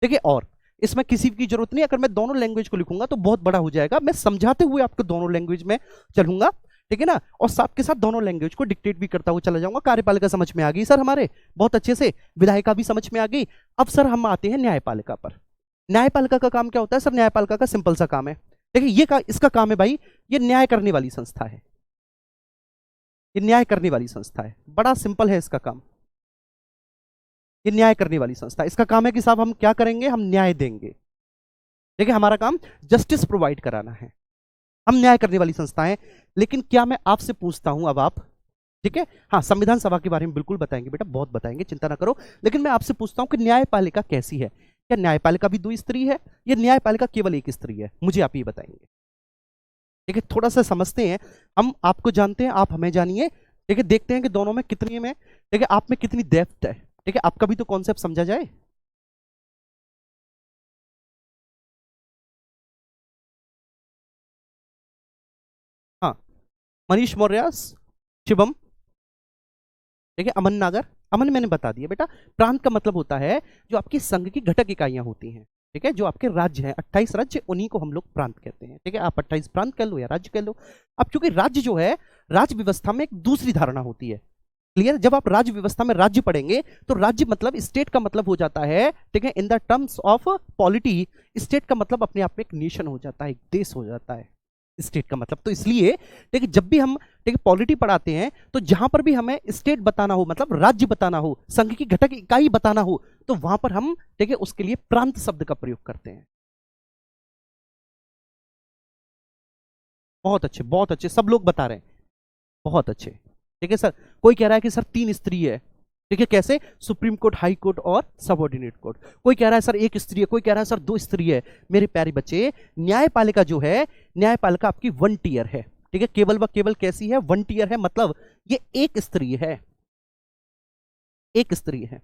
ठीक है, और इसमें किसी की जरूरत नहीं। अगर मैं दोनों लैंग्वेज को लिखूंगा तो बहुत बड़ा हो जाएगा, मैं समझाते हुए आपको दोनों लैंग्वेज में चलूंगा। ठीक है ना, और साथ के साथ दोनों लैंग्वेज को डिक्टेट भी करता हुआ चला जाऊंगा। कार्यपालिका समझ में आ गई सर हमारे बहुत अच्छे से, विधायिका भी समझ में आ गई। अब सर हम आते हैं न्यायपालिका पर। न्यायपालिका का काम क्या होता है सर? न्यायपालिका का सिंपल सा काम है, देखिए ये इसका काम है भाई, ये न्याय करने वाली संस्था है। ये न्याय करने वाली संस्था है, बड़ा सिंपल है इसका काम। ये न्याय करने वाली संस्था, इसका काम है कि साहब हम क्या करेंगे? हम न्याय देंगे। देखिए हमारा काम जस्टिस प्रोवाइड कराना है, हम न्याय करने वाली संस्था है। लेकिन क्या मैं आपसे पूछता हूं अब आप, ठीक है, हाँ संविधान सभा के बारे में बिल्कुल बताएंगे बेटा, बहुत बताएंगे, चिंता ना करो। लेकिन मैं आपसे पूछता हूं कि न्यायपालिका कैसी है? क्या न्यायपालिका भी दो स्तरीय है या न्यायपालिका केवल एक स्तरीय है? मुझे आप ये बताएंगे। ठीक है, थोड़ा सा समझते हैं, हम आपको जानते हैं, आप हमें जानिए। ठीक है, देखते हैं कि दोनों में कितनी में, ठीक है, आप में कितनी डेप्थ है। ठीक है, आपका भी तो कॉन्सेप्ट समझा जाए। हाँ, मनीष मौर्य, शिवम, ठीक है, अमन नागर। अमन मैंने बता दिया बेटा, प्रांत का मतलब होता है जो आपकी संघ की घटक इकाइयां होती हैं। ठीक है, जो आपके राज्य हैं, 28 राज्य, उन्हीं को हम लोग प्रांत कहते हैं। ठीक है, आप 28 प्रांत कह लो या राज्य कह लो। अब चूंकि राज्य जो है, राज्य व्यवस्था में एक दूसरी धारणा होती है। क्लियर? जब आप राज्य व्यवस्था में राज्य पढ़ेंगे तो राज्य मतलब स्टेट का मतलब हो जाता है। ठीक है, in the terms of polity, state का मतलब अपने आप में एक नेशन हो जाता है, एक देश हो जाता है स्टेट का मतलब। तो इसलिए देखिए जब भी हम, ठीक है, पॉलिटी पढ़ाते हैं तो जहां पर भी हमें स्टेट बताना हो, मतलब राज्य बताना हो, संघ की घटक इकाई बताना हो, तो वहां पर हम, ठीक है, उसके लिए प्रांत शब्द का प्रयोग करते हैं। बहुत अच्छे सब लोग बता रहे हैं, बहुत अच्छे। ठीक है सर, कोई कह रहा है कि सर 3 स्त्री है। ठीक है, कैसे? सुप्रीम कोर्ट, हाई कोर्ट और सबऑर्डिनेट कोर्ट। कोई कह रहा है सर 1 स्त्री है, कोई कह रहा है सर 2 स्त्री है। मेरे प्यारे बच्चे, न्यायपालिका जो है, न्यायपालिका आपकी 1 टियर है। ठीक है, केवल व केवल कैसी है? 1 टियर है, मतलब ये एक स्त्री है, एक स्त्री है।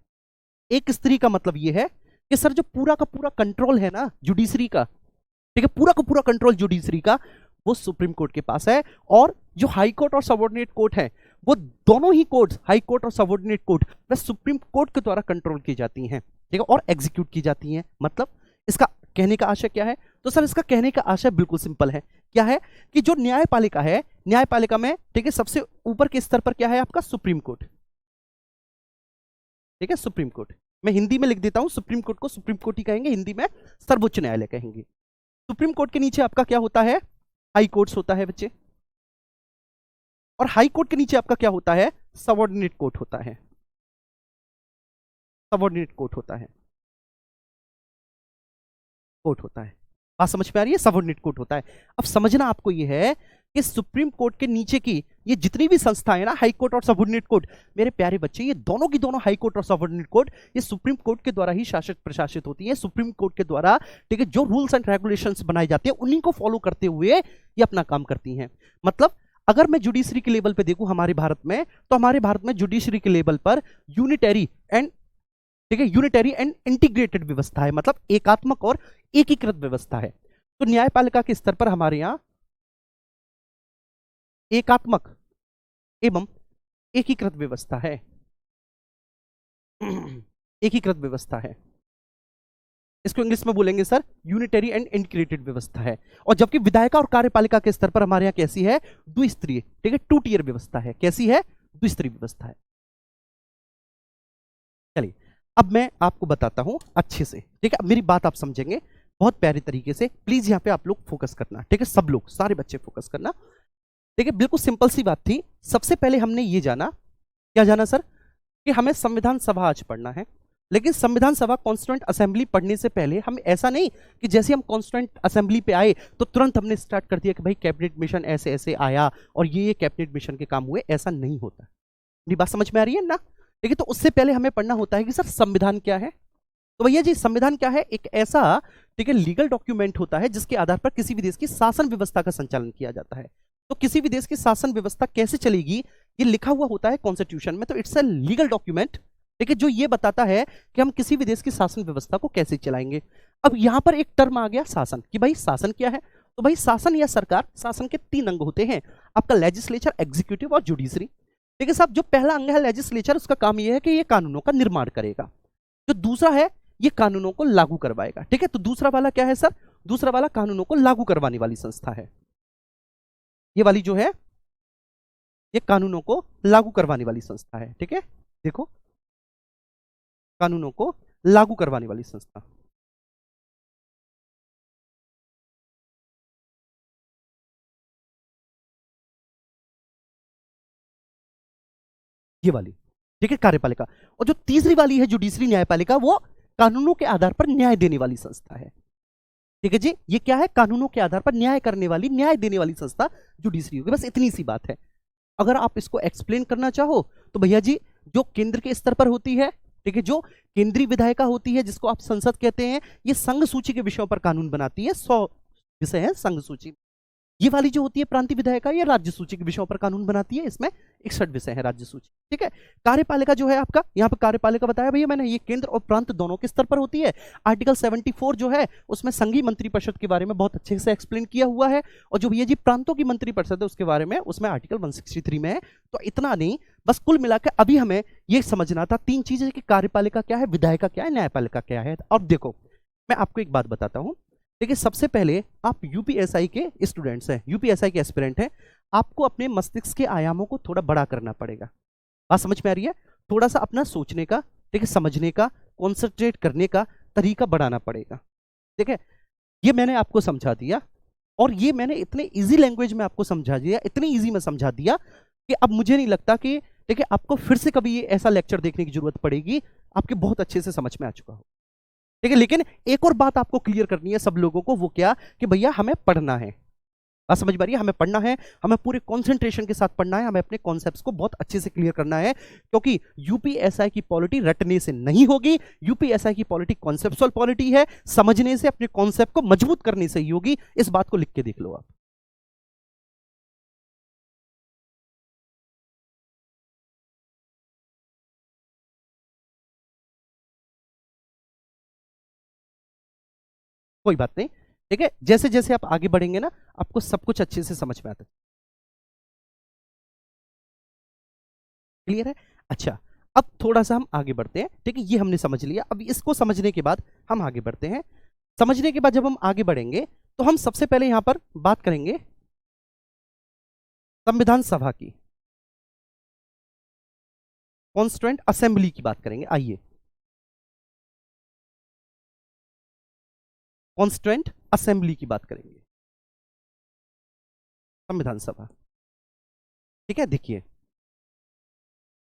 एक स्त्री का मतलब ये है कि सर जो पूरा का पूरा कंट्रोल है ना जुडिशरी का, ठीक है, पूरा का पूरा कंट्रोल जुडिशरी का वो सुप्रीम कोर्ट के पास है। और जो हाई कोर्ट और सबऑर्डिनेट कोर्ट है, वो दोनों ही कोर्ट, हाई कोर्ट और सबऑर्डिनेट कोर्ट, वह सुप्रीम कोर्ट के द्वारा कंट्रोल की जाती हैं। ठीक है, और एग्जीक्यूट की जाती हैं। मतलब इसका कहने का आशय क्या है? तो सर इसका कहने का आशय बिल्कुल सिंपल है। क्या है? कि जो न्यायपालिका है, न्यायपालिका में, ठीक है, सबसे ऊपर के स्तर पर क्या है आपका? Supreme court. ठीक है, सुप्रीम कोर्ट। मैं हिंदी में लिख देता हूं, सुप्रीम कोर्ट को सुप्रीम कोर्ट ही कहेंगे, हिंदी में सर्वोच्च न्यायालय कहेंगे। सुप्रीम कोर्ट के नीचे आपका क्या होता है? हाई कोर्ट्स होता है बच्चे। और हाई कोर्ट के नीचे आपका क्या होता है? सबऑर्डिनेट कोर्ट होता है। सबऑर्डिनेट कोर्ट होता है, कोर्ट होता है। बात समझ में आ रही है? सबऑर्डिनेट कोर्ट होता है। अब समझना आपको यह है कि सुप्रीम कोर्ट के नीचे की ये जितनी भी संस्थाएं हैं ना, हाई कोर्ट और सबऑर्डिनेट कोर्ट, मेरे प्यारे बच्चे, ये दोनों की दोनों, हाई कोर्ट और सबऑर्डिनेट कोर्ट, ये सुप्रीम कोर्ट के द्वारा ही शासित प्रशासित होती है। सुप्रीम कोर्ट के द्वारा, ठीक है, जो रूल्स एंड रेगुलेशंस बनाए जाते हैं उन्हीं को फॉलो करते हुए ये अपना काम करती हैं। मतलब अगर मैं जुडिशरी के लेवल पे देखूं हमारे भारत में, तो हमारे भारत में जुडिशरी के लेवल पर यूनिटरी एंड ठीक है, यूनिटरी एंड इंटीग्रेटेड व्यवस्था है, मतलब एकात्मक और एकीकृत व्यवस्था है। तो न्यायपालिका के स्तर पर हमारे यहां एकात्मक एवं एकीकृत व्यवस्था है। एकीकृत व्यवस्था है, इसको इंग्लिश में बोलेंगे सर यूनिटरी एंड इंटीग्रेटेड व्यवस्था है। और जबकि विधायिका और कार्यपालिका के स्तर पर हमारे यहां कैसी है, द्विस्तरीय, ठीक है, टू टियर व्यवस्था है। कैसी है, द्विस्तरीय व्यवस्था है। चलिए अब मैं आपको बताता हूं अच्छे से, ठीक है, अब मेरी बात आप समझेंगे बहुत प्यारे तरीके से। प्लीज यहां पे आप लोग फोकस करना, ठीक है, सब लोग, सारे बच्चे फोकस करना। ठीक है, बिल्कुल सिंपल सी बात थी। सबसे पहले हमने ये जाना, क्या जाना सर, कि हमें संविधान सभा आज पढ़ना है। लेकिन संविधान सभा कॉन्स्टिट्यूएंट असेंबली पढ़ने से पहले हम ऐसा नहीं कि जैसे हम कॉन्स्टिट्यूएंट असेंबली पे आए तो तुरंत हमने स्टार्ट कर दिया कि भाई कैबिनेट मिशन ऐसे ऐसे आया और ये कैबिनेट मिशन के काम हुए, ऐसा नहीं होता। मेरी बात समझ में आ रही है ना? ठीक है, तो उससे पहले हमें पढ़ना होता है कि सर संविधान क्या है। तो भैया जी संविधान क्या है, एक ऐसा, ठीक है, लीगल डॉक्यूमेंट होता है जिसके आधार पर किसी भी देश की शासन व्यवस्था का संचालन किया जाता है। तो किसी भी देश की शासन व्यवस्था कैसे चलेगी, ये लिखा हुआ होता है कॉन्स्टिट्यूशन में। तो इट्स अ लीगल डॉक्यूमेंट, ठीक है, जो ये बताता है कि हम किसी भी देश की शासन व्यवस्था को कैसे चलाएंगे। अब यहां पर एक टर्म आ गया शासन, कि भाई शासन क्या है। तो भाई शासन या सरकार, शासन के 3 अंग होते हैं, आपका लेजिस्लेचर, एग्जीक्यूटिव और जुडिशरी। ठीक है साहब, जो पहला अंग है लेजिस्लेचर, उसका काम यह है कि ये कानूनों का निर्माण करेगा। जो दूसरा है, ये कानूनों को लागू करवाएगा। ठीक है, तो दूसरा वाला क्या है सर, दूसरा वाला कानूनों को लागू करवाने वाली संस्था है। ये वाली जो है, ये कानूनों को लागू करवाने वाली संस्था है। ठीक है, देखो, कानूनों को लागू करवाने वाली संस्था, ये वाली, ठीक है, कार्यपालिका। और जो तीसरी वाली है जुडिशरी, न्यायपालिका, वो कानूनों के आधार पर न्याय देने वाली संस्था है। ठीक है जी, ये क्या है, कानूनों के आधार पर न्याय करने वाली, न्याय देने वाली संस्था जुडिशरी होगी। बस इतनी सी बात है। अगर आप इसको एक्सप्लेन करना चाहो तो भैया जी, जो केंद्र के स्तर पर होती है, ठीक है, जो केंद्रीय विधायिका होती है, जिसको आप संसद कहते हैं, ये संघ सूची के विषयों पर कानून बनाती है। 100 विषय है संघ सूची। ये वाली जो होती है प्रांतीय विधायिका, ये राज्य सूची के विषयों पर कानून बनाती है। इसमें 61 विषय है राज्य सूची। ठीक है, कार्यपालिका जो है आपका, यहाँ पर कार्यपालिका बताया भैया मैंने, ये केंद्र और प्रांत दोनों के स्तर पर होती है। आर्टिकल 74 जो है उसमें संघीय मंत्रिपरिषद के बारे में बहुत अच्छे से एक्सप्लेन किया हुआ है। और जो भैया जी प्रांतों की मंत्रिपरिषद है उसके बारे में, उसमें आर्टिकल 163 में है। तो इतना नहीं, बस कुल मिलाकर अभी हमें ये समझना था 3 चीजें कि कार्यपालिका क्या है, विधायिका क्या है, न्यायपालिका क्या है। अब देखो, मैं आपको एक बात बताता हूं। देखिए, सबसे पहले आप यूपीएसआई के स्टूडेंट्स हैं, यूपीएसआई के एस्पिरेंट हैं, आपको अपने मस्तिष्क के आयामों को थोड़ा बड़ा करना पड़ेगा। बात समझ में आ रही है? थोड़ा सा अपना सोचने का, ठीक है, समझने का, कॉन्सेंट्रेट करने का तरीका बढ़ाना पड़ेगा। ठीक है, ये मैंने आपको समझा दिया, और ये मैंने इतने इजी लैंग्वेज में आपको समझा दिया, इतनी इजी में समझा दिया कि अब मुझे नहीं लगता कि, ठीक है, आपको फिर से कभी ये ऐसा लेक्चर देखने की जरूरत पड़ेगी। आपके बहुत अच्छे से समझ में आ चुका हो। ठीक है, लेकिन एक और बात आपको क्लियर करनी है सब लोगों को, वो क्या, कि भैया हमें पढ़ना है। बात समझ में आ रही है? हमें पढ़ना है, हमें पूरे कंसंट्रेशन के साथ पढ़ना है, हमें अपने कॉन्सेप्ट्स को बहुत अच्छे से क्लियर करना है। क्योंकि यूपीएसआई की पॉलिटी रटने से नहीं होगी, यूपीएसआई की पॉलिटी कॉन्सेप्चुअल पॉलिटी है, समझने से, अपने कॉन्सेप्ट को मजबूत करने से ही होगी। इस बात को लिख के देख लो आप। कोई बात नहीं, ठीक है, जैसे जैसे आप आगे बढ़ेंगे ना, आपको सब कुछ अच्छे से समझ में आता है। क्लियर है? अच्छा, अब थोड़ा सा हम आगे बढ़ते हैं। ठीक है, ये हमने समझ लिया। अब इसको समझने के बाद हम आगे बढ़ते हैं। समझने के बाद जब हम आगे बढ़ेंगे तो हम सबसे पहले यहां पर बात करेंगे संविधान सभा की, कॉन्स्टिट्यूएंट असेंबली की बात करेंगे। आइए, कॉन्स्टिट्यूएंट असेंबली की बात करेंगे, संविधान सभा। ठीक है, देखिए,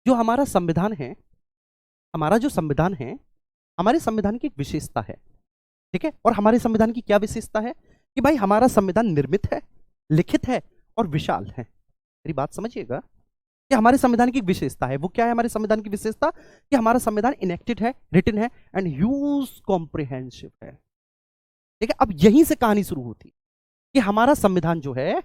जो हमारा संविधान है, हमारा जो संविधान है, हमारे संविधान की एक विशेषता है। ठीक है, और हमारे संविधान की क्या विशेषता है, कि भाई हमारा संविधान निर्मित है, लिखित है और विशाल है। मेरी बात समझिएगा, कि हमारे संविधान की एक विशेषता है। वो क्या है हमारे संविधान की विशेषता, कि हमारा संविधान इनेक्टेड है, रिटन है एंड ह्यूज कॉम्प्रिहेंसिव है। ठीक है, अब यहीं से कहानी शुरू होती, कि हमारा संविधान जो है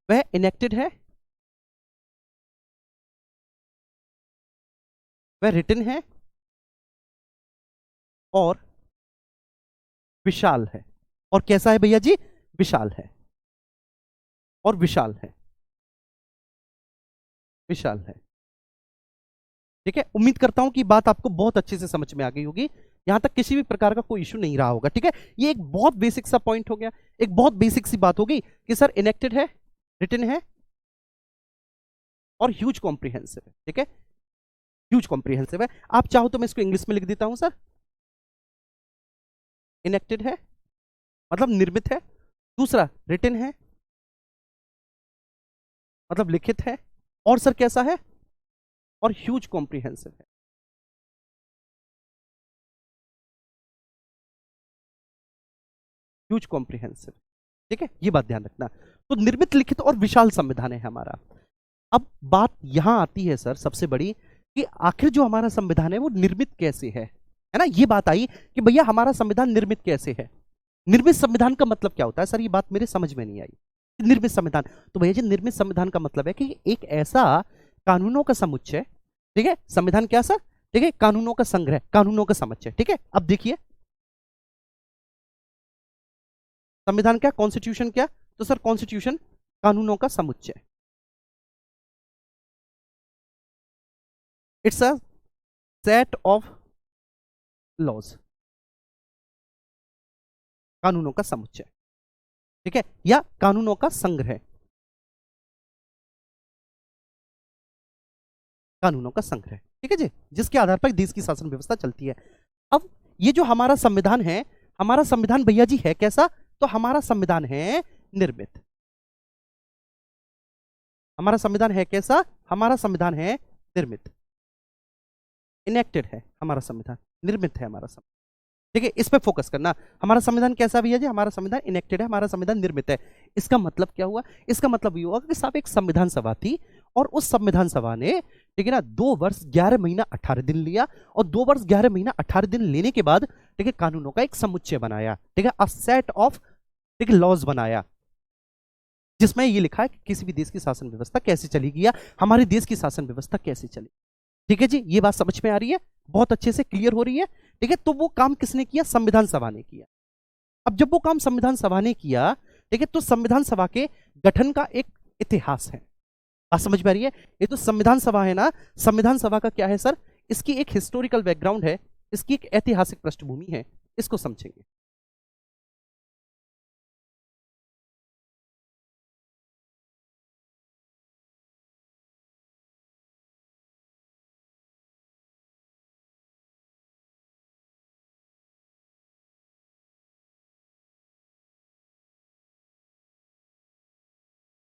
वह इनेक्टेड है, वह रिटन है और विशाल है। और कैसा है भैया जी? विशाल है और विशाल है, विशाल है। ठीक है, उम्मीद करता हूं कि बात आपको बहुत अच्छे से समझ में आ गई होगी, यहां तक किसी भी प्रकार का कोई इश्यू नहीं रहा होगा। ठीक है, ये एक बहुत बेसिक सा पॉइंट हो गया, एक बहुत बेसिक सी बात होगी कि सर इनेक्टेड है, रिटन है और ह्यूज कॉम्प्रिहेंसिव है। ठीक है, ह्यूज कॉम्प्रिहेंसिव है। आप चाहो तो मैं इसको इंग्लिश में लिख देता हूं सर। इनेक्टेड है मतलब निर्मित है, दूसरा रिटन है मतलब लिखित है, और सर कैसा है? और ह्यूज कॉम्प्रिहेंसिव है। Huge comprehensive. ठीक है, ये बात ध्यान रखना। तो निर्मित, लिखित और विशाल संविधान है हमारा। अब बात यहां आती है सर सबसे बड़ी कि आखिर जो हमारा संविधान है वो निर्मित कैसे है ना? ये बात आई कि भैया हमारा संविधान निर्मित कैसे है। निर्मित संविधान का मतलब क्या होता है सर? ये बात मेरे समझ में नहीं आई। निर्मित संविधान, तो भैया जी निर्मित संविधान का मतलब है कि एक ऐसा कानूनों का समुच्चय, ठीक है, संविधान क्या सर? ठीक है, कानूनों का संग्रह, कानूनों का समुच्चय। ठीक है, अब देखिए संविधान क्या, कॉन्स्टिट्यूशन क्या? तो सर कॉन्स्टिट्यूशन कानूनों का समुच्चय। It's a set of laws, कानूनों का समुच्चय। ठीक है, या कानूनों का संग्रह, कानूनों का संग्रह। ठीक है जी, जिसके आधार पर देश की शासन व्यवस्था चलती है। अब ये जो हमारा संविधान है, हमारा संविधान भैया जी है कैसा? तो हमारा संविधान है निर्मित। हमारा संविधान है कैसा? हमारा संविधान है निर्मित। इनेक्टेड है हमारा संविधान, निर्मित है हमारा संविधान। ठीक है, इस पे फोकस करना। हमारा संविधान कैसा भैया जी? हमारा संविधान इनेक्टेड है, हमारा संविधान निर्मित है। इसका मतलब क्या हुआ? इसका मतलब ये हुआ कि साहब एक संविधान सभा थी और उस संविधान सभा ने, ठीक है ना, 2 वर्ष 11 महीना 18 दिन लिया और 2 वर्ष 11 महीना 18 दिन लेने के बाद, ठीक है, कानूनों का एक समुच्चय बनाया। ठीक है, अ सेट ऑफ, ठीक है, लॉज बनाया, जिसमें ये लिखा है कि किसी भी देश की शासन व्यवस्था कैसे चलेगी या हमारे देश की शासन व्यवस्था कैसे चलेगी। ठीक है जी, ये बात समझ में आ रही है, बहुत अच्छे से क्लियर हो रही है। ठीक है, तो वो काम किसने किया? संविधान सभा ने किया। अब जब वो काम संविधान सभा ने किया, ठीक है, तो संविधान सभा के गठन का एक इतिहास है। बात समझ में आ रही है? ये तो संविधान सभा है ना, संविधान सभा का क्या है सर? इसकी एक हिस्टोरिकल बैकग्राउंड है, इसकी एक ऐतिहासिक पृष्ठभूमि है, इसको समझेंगे।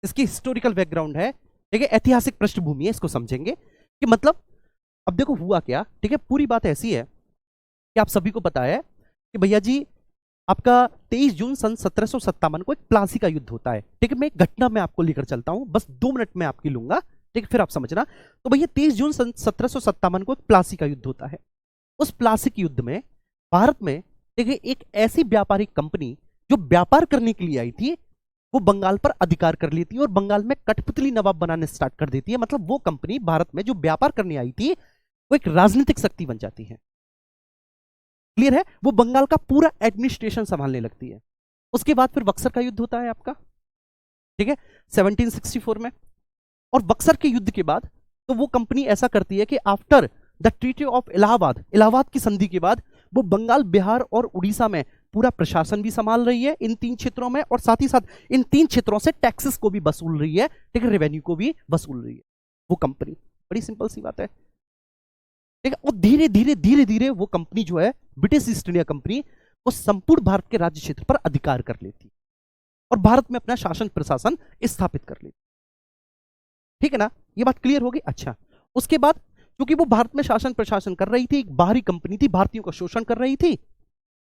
इसकी हिस्टोरिकल बैकग्राउंड है, ठीक है, ऐतिहासिक पृष्ठभूमि है, इसको समझेंगे कि मतलब अब देखो हुआ क्या। ठीक है, पूरी बात ऐसी है कि आप सभी को पता है कि भैया जी आपका 23 जून सन 1757 को एक प्लासी का युद्ध होता है। ठीक है, मैं एक घटना में आपको लेकर चलता हूं, बस 2 मिनट में आपकी लूंगा, ठीक है, फिर आप समझना। तो भैया 23 जून सन 1757 को एक प्लासी का युद्ध होता है। उस प्लासी युद्ध में भारत में, ठीक है, एक ऐसी व्यापारिक कंपनी जो व्यापार करने के लिए आई थी, वो बंगाल पर अधिकार कर लेती है और बंगाल में कठपुतली नवाब बनाने स्टार्ट कर देती है। मतलब वो कंपनी भारत में जो व्यापार करने आई थी वो एक राजनीतिक शक्ति बन जाती है। क्लियर है? वो बंगाल का पूरा एडमिनिस्ट्रेशन संभालने लगती है। उसके बाद फिर बक्सर का युद्ध होता है आपका, ठीक है, 1764 में। और बक्सर के युद्ध के बाद तो वो कंपनी ऐसा करती है कि after the treaty of Allahabad, Allahabad की संधि के बाद वो बंगाल, बिहार और उड़ीसा में पूरा प्रशासन भी संभाल रही है इन 3 क्षेत्रों में, और साथ ही साथ इन 3 क्षेत्रों से टैक्सेस को भी वसूल रही है, ठीक है, रेवेन्यू को भी वसूल रही है वो कंपनी। बड़ी सिंपल सी बात है, ठीक है। और धीरे धीरे धीरे धीरे वो कंपनी जो है, ब्रिटिश ईस्ट इंडिया कंपनी, वो संपूर्ण भारत के राज्य क्षेत्र पर अधिकार कर लेती और भारत में अपना शासन प्रशासन स्थापित कर लेती। ठीक है ना, ये बात क्लियर होगी? अच्छा, उसके बाद क्योंकि वो भारत में शासन प्रशासन कर रही थी, एक बाहरी कंपनी थी, भारतीयों का शोषण कर रही थी,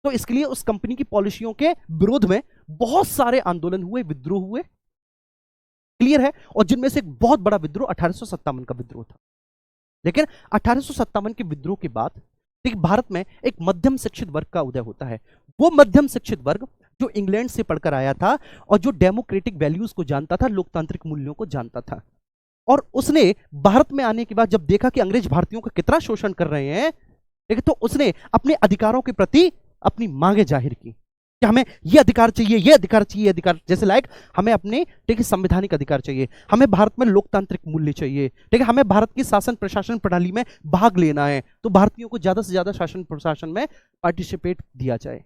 तो इसके लिए उस कंपनी की पॉलिसियों के विरोध में बहुत सारे आंदोलन हुए, विद्रोह हुए। क्लियर है? और जिनमें से एक बहुत बड़ा विद्रोह 1857 का विद्रोह था। लेकिन 1857 के विद्रोह के बाद ठीक भारत में एक मध्यम शिक्षित वर्ग का उदय होता है। वो मध्यम शिक्षित वर्ग जो इंग्लैंड से पढ़कर आया था और जो डेमोक्रेटिक वैल्यूज को जानता था, लोकतांत्रिक मूल्यों को जानता था। और उसने भारत में आने के बाद जब देखा कि अंग्रेज भारतीयों का कितना शोषण कर रहे हैं, ठीक है, तो उसने अपने अधिकारों के प्रति अपनी मांगे जाहिर की कि हमें ये अधिकार चाहिए, ये अधिकार चाहिए, ये अधिकार, जैसे लाइक हमें अपने, ठीक है, संवैधानिक अधिकार चाहिए, हमें भारत में लोकतांत्रिक मूल्य चाहिए, ठीक है, हमें भारत की शासन प्रशासन प्रणाली में भाग लेना है, तो भारतीयों को ज्यादा से ज्यादा शासन प्रशासन में पार्टिसिपेट दिया जाए।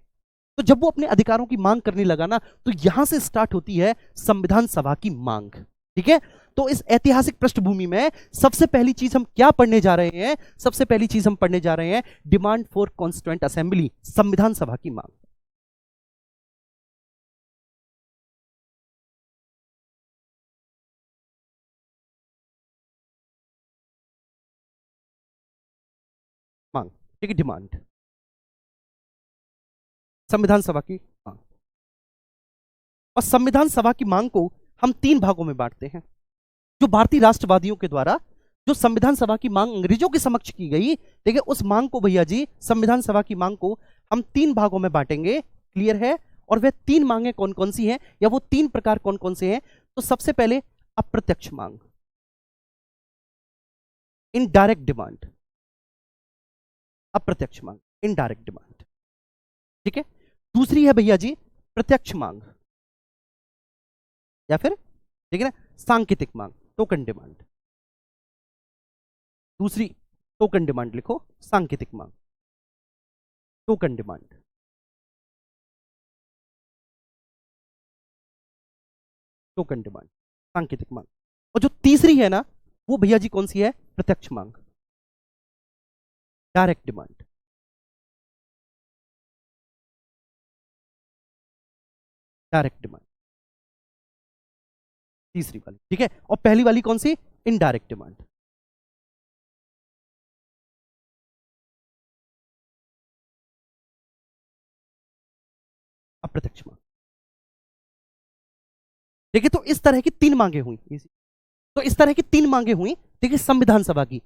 तो जब वो अपने अधिकारों की मांग करने लगा ना, तो यहां से स्टार्ट होती है संविधान सभा की मांग। ठीक है, तो इस ऐतिहासिक पृष्ठभूमि में सबसे पहली चीज हम क्या पढ़ने जा रहे हैं? सबसे पहली चीज हम पढ़ने जा रहे हैं डिमांड फॉर कॉन्स्टिट्यूएंट असेंबली, संविधान सभा की मांग। मांग, ठीक है, डिमांड, संविधान सभा की मांग। और संविधान सभा की मांग को हम तीन भागों में बांटते हैं। जो भारतीय राष्ट्रवादियों के द्वारा जो संविधान सभा की मांग अंग्रेजों के समक्ष की गई, ठीक है, उस मांग को भैया जी, संविधान सभा की मांग को हम तीन भागों में बांटेंगे। क्लियर है? और वे तीन मांगे कौन कौन सी हैं, या वो तीन प्रकार कौन कौन से हैं? तो सबसे पहले अप्रत्यक्ष मांग, इनडायरेक्ट डिमांड, अप्रत्यक्ष मांग, इनडायरेक्ट डिमांड। ठीक है, दूसरी है भैया जी प्रत्यक्ष मांग, या फिर, ठीक है ना, सांकेतिक मांग, टोकन डिमांड। दूसरी टोकन डिमांड लिखो, सांकेतिक मांग, टोकन डिमांड, टोकन डिमांड, सांकेतिक मांग। और जो तीसरी है ना, वो भैया जी कौन सी है? प्रत्यक्ष मांग, डायरेक्ट डिमांड, डायरेक्ट डिमांड, तीसरी वाली। ठीक है, और पहली वाली कौन सी? Indirect demand. अप्रत्यक्ष मांग। ठीक है, तो इस तरह की तीन मांगे हुई, तो इस तरह की तीन मांगे हुई, ठीक है, संविधान सभा की।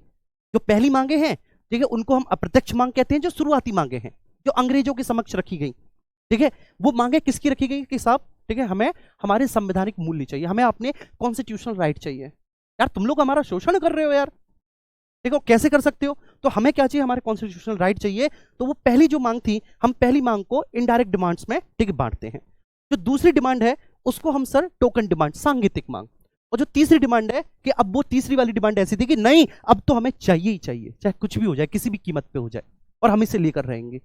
जो पहली मांगे हैं, ठीक है, उनको हम अप्रत्यक्ष मांग कहते हैं, जो शुरुआती मांगे हैं, जो अंग्रेजों के समक्ष रखी गई। ठीक है, वो मांगे किसकी रखी गई कि साहब, ठीक है, हमें हमारे संवैधानिक मूल्य चाहिए, हमें अपने कॉन्स्टिट्यूशनल राइट चाहिए। यार तुम लोग हमारा शोषण कर रहे हो यार, देखो कैसे कर सकते हो? तो हमें क्या चाहिए? हमारे कॉन्स्टिट्यूशनल राइट चाहिए। तो वो पहली जो मांग थी, हम पहली मांग को इनडायरेक्ट डिमांड्स में, ठीक है, बांटते हैं। जो दूसरी डिमांड है उसको हम सर टोकन डिमांड, सांकेतिक मांग। और जो तीसरी डिमांड है कि अब वो तीसरी वाली डिमांड ऐसी थी कि नहीं, अब तो हमें चाहिए ही चाहिए, चाहे कुछ भी हो जाए, किसी भी कीमत पे हो जाए, और हम इसे लेकर रहेंगे।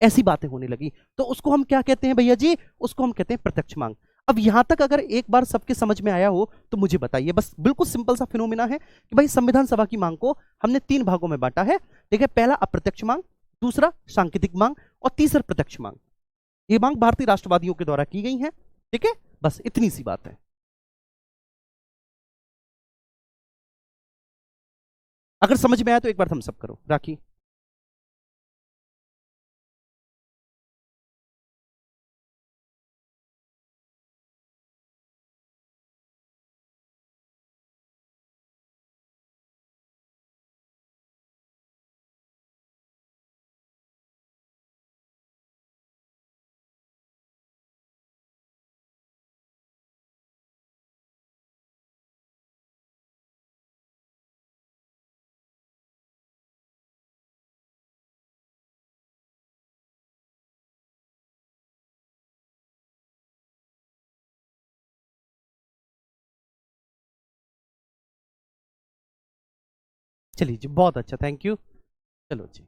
ऐसी बातें होने लगी, तो उसको हम क्या कहते हैं भैया जी? उसको हम कहते हैं प्रत्यक्ष मांग। अब यहां तक अगर एक बार सबके समझ में आया हो तो मुझे बताइए। बस बिल्कुल सिंपल सा फिनोमिना है कि भाई संविधान सभा की मांग को हमने तीन भागों में बांटा है। ठीक है, पहला अप्रत्यक्ष मांग, दूसरा सांकेतिक मांग, और तीसरा प्रत्यक्ष मांग। ये मांग भारतीय राष्ट्रवादियों के द्वारा की गई है। ठीक है, बस इतनी सी बात है। अगर समझ में आया तो एक बार थम्स अप करो। राखी? चलिए जी, बहुत अच्छा, थैंक यू। चलो जी,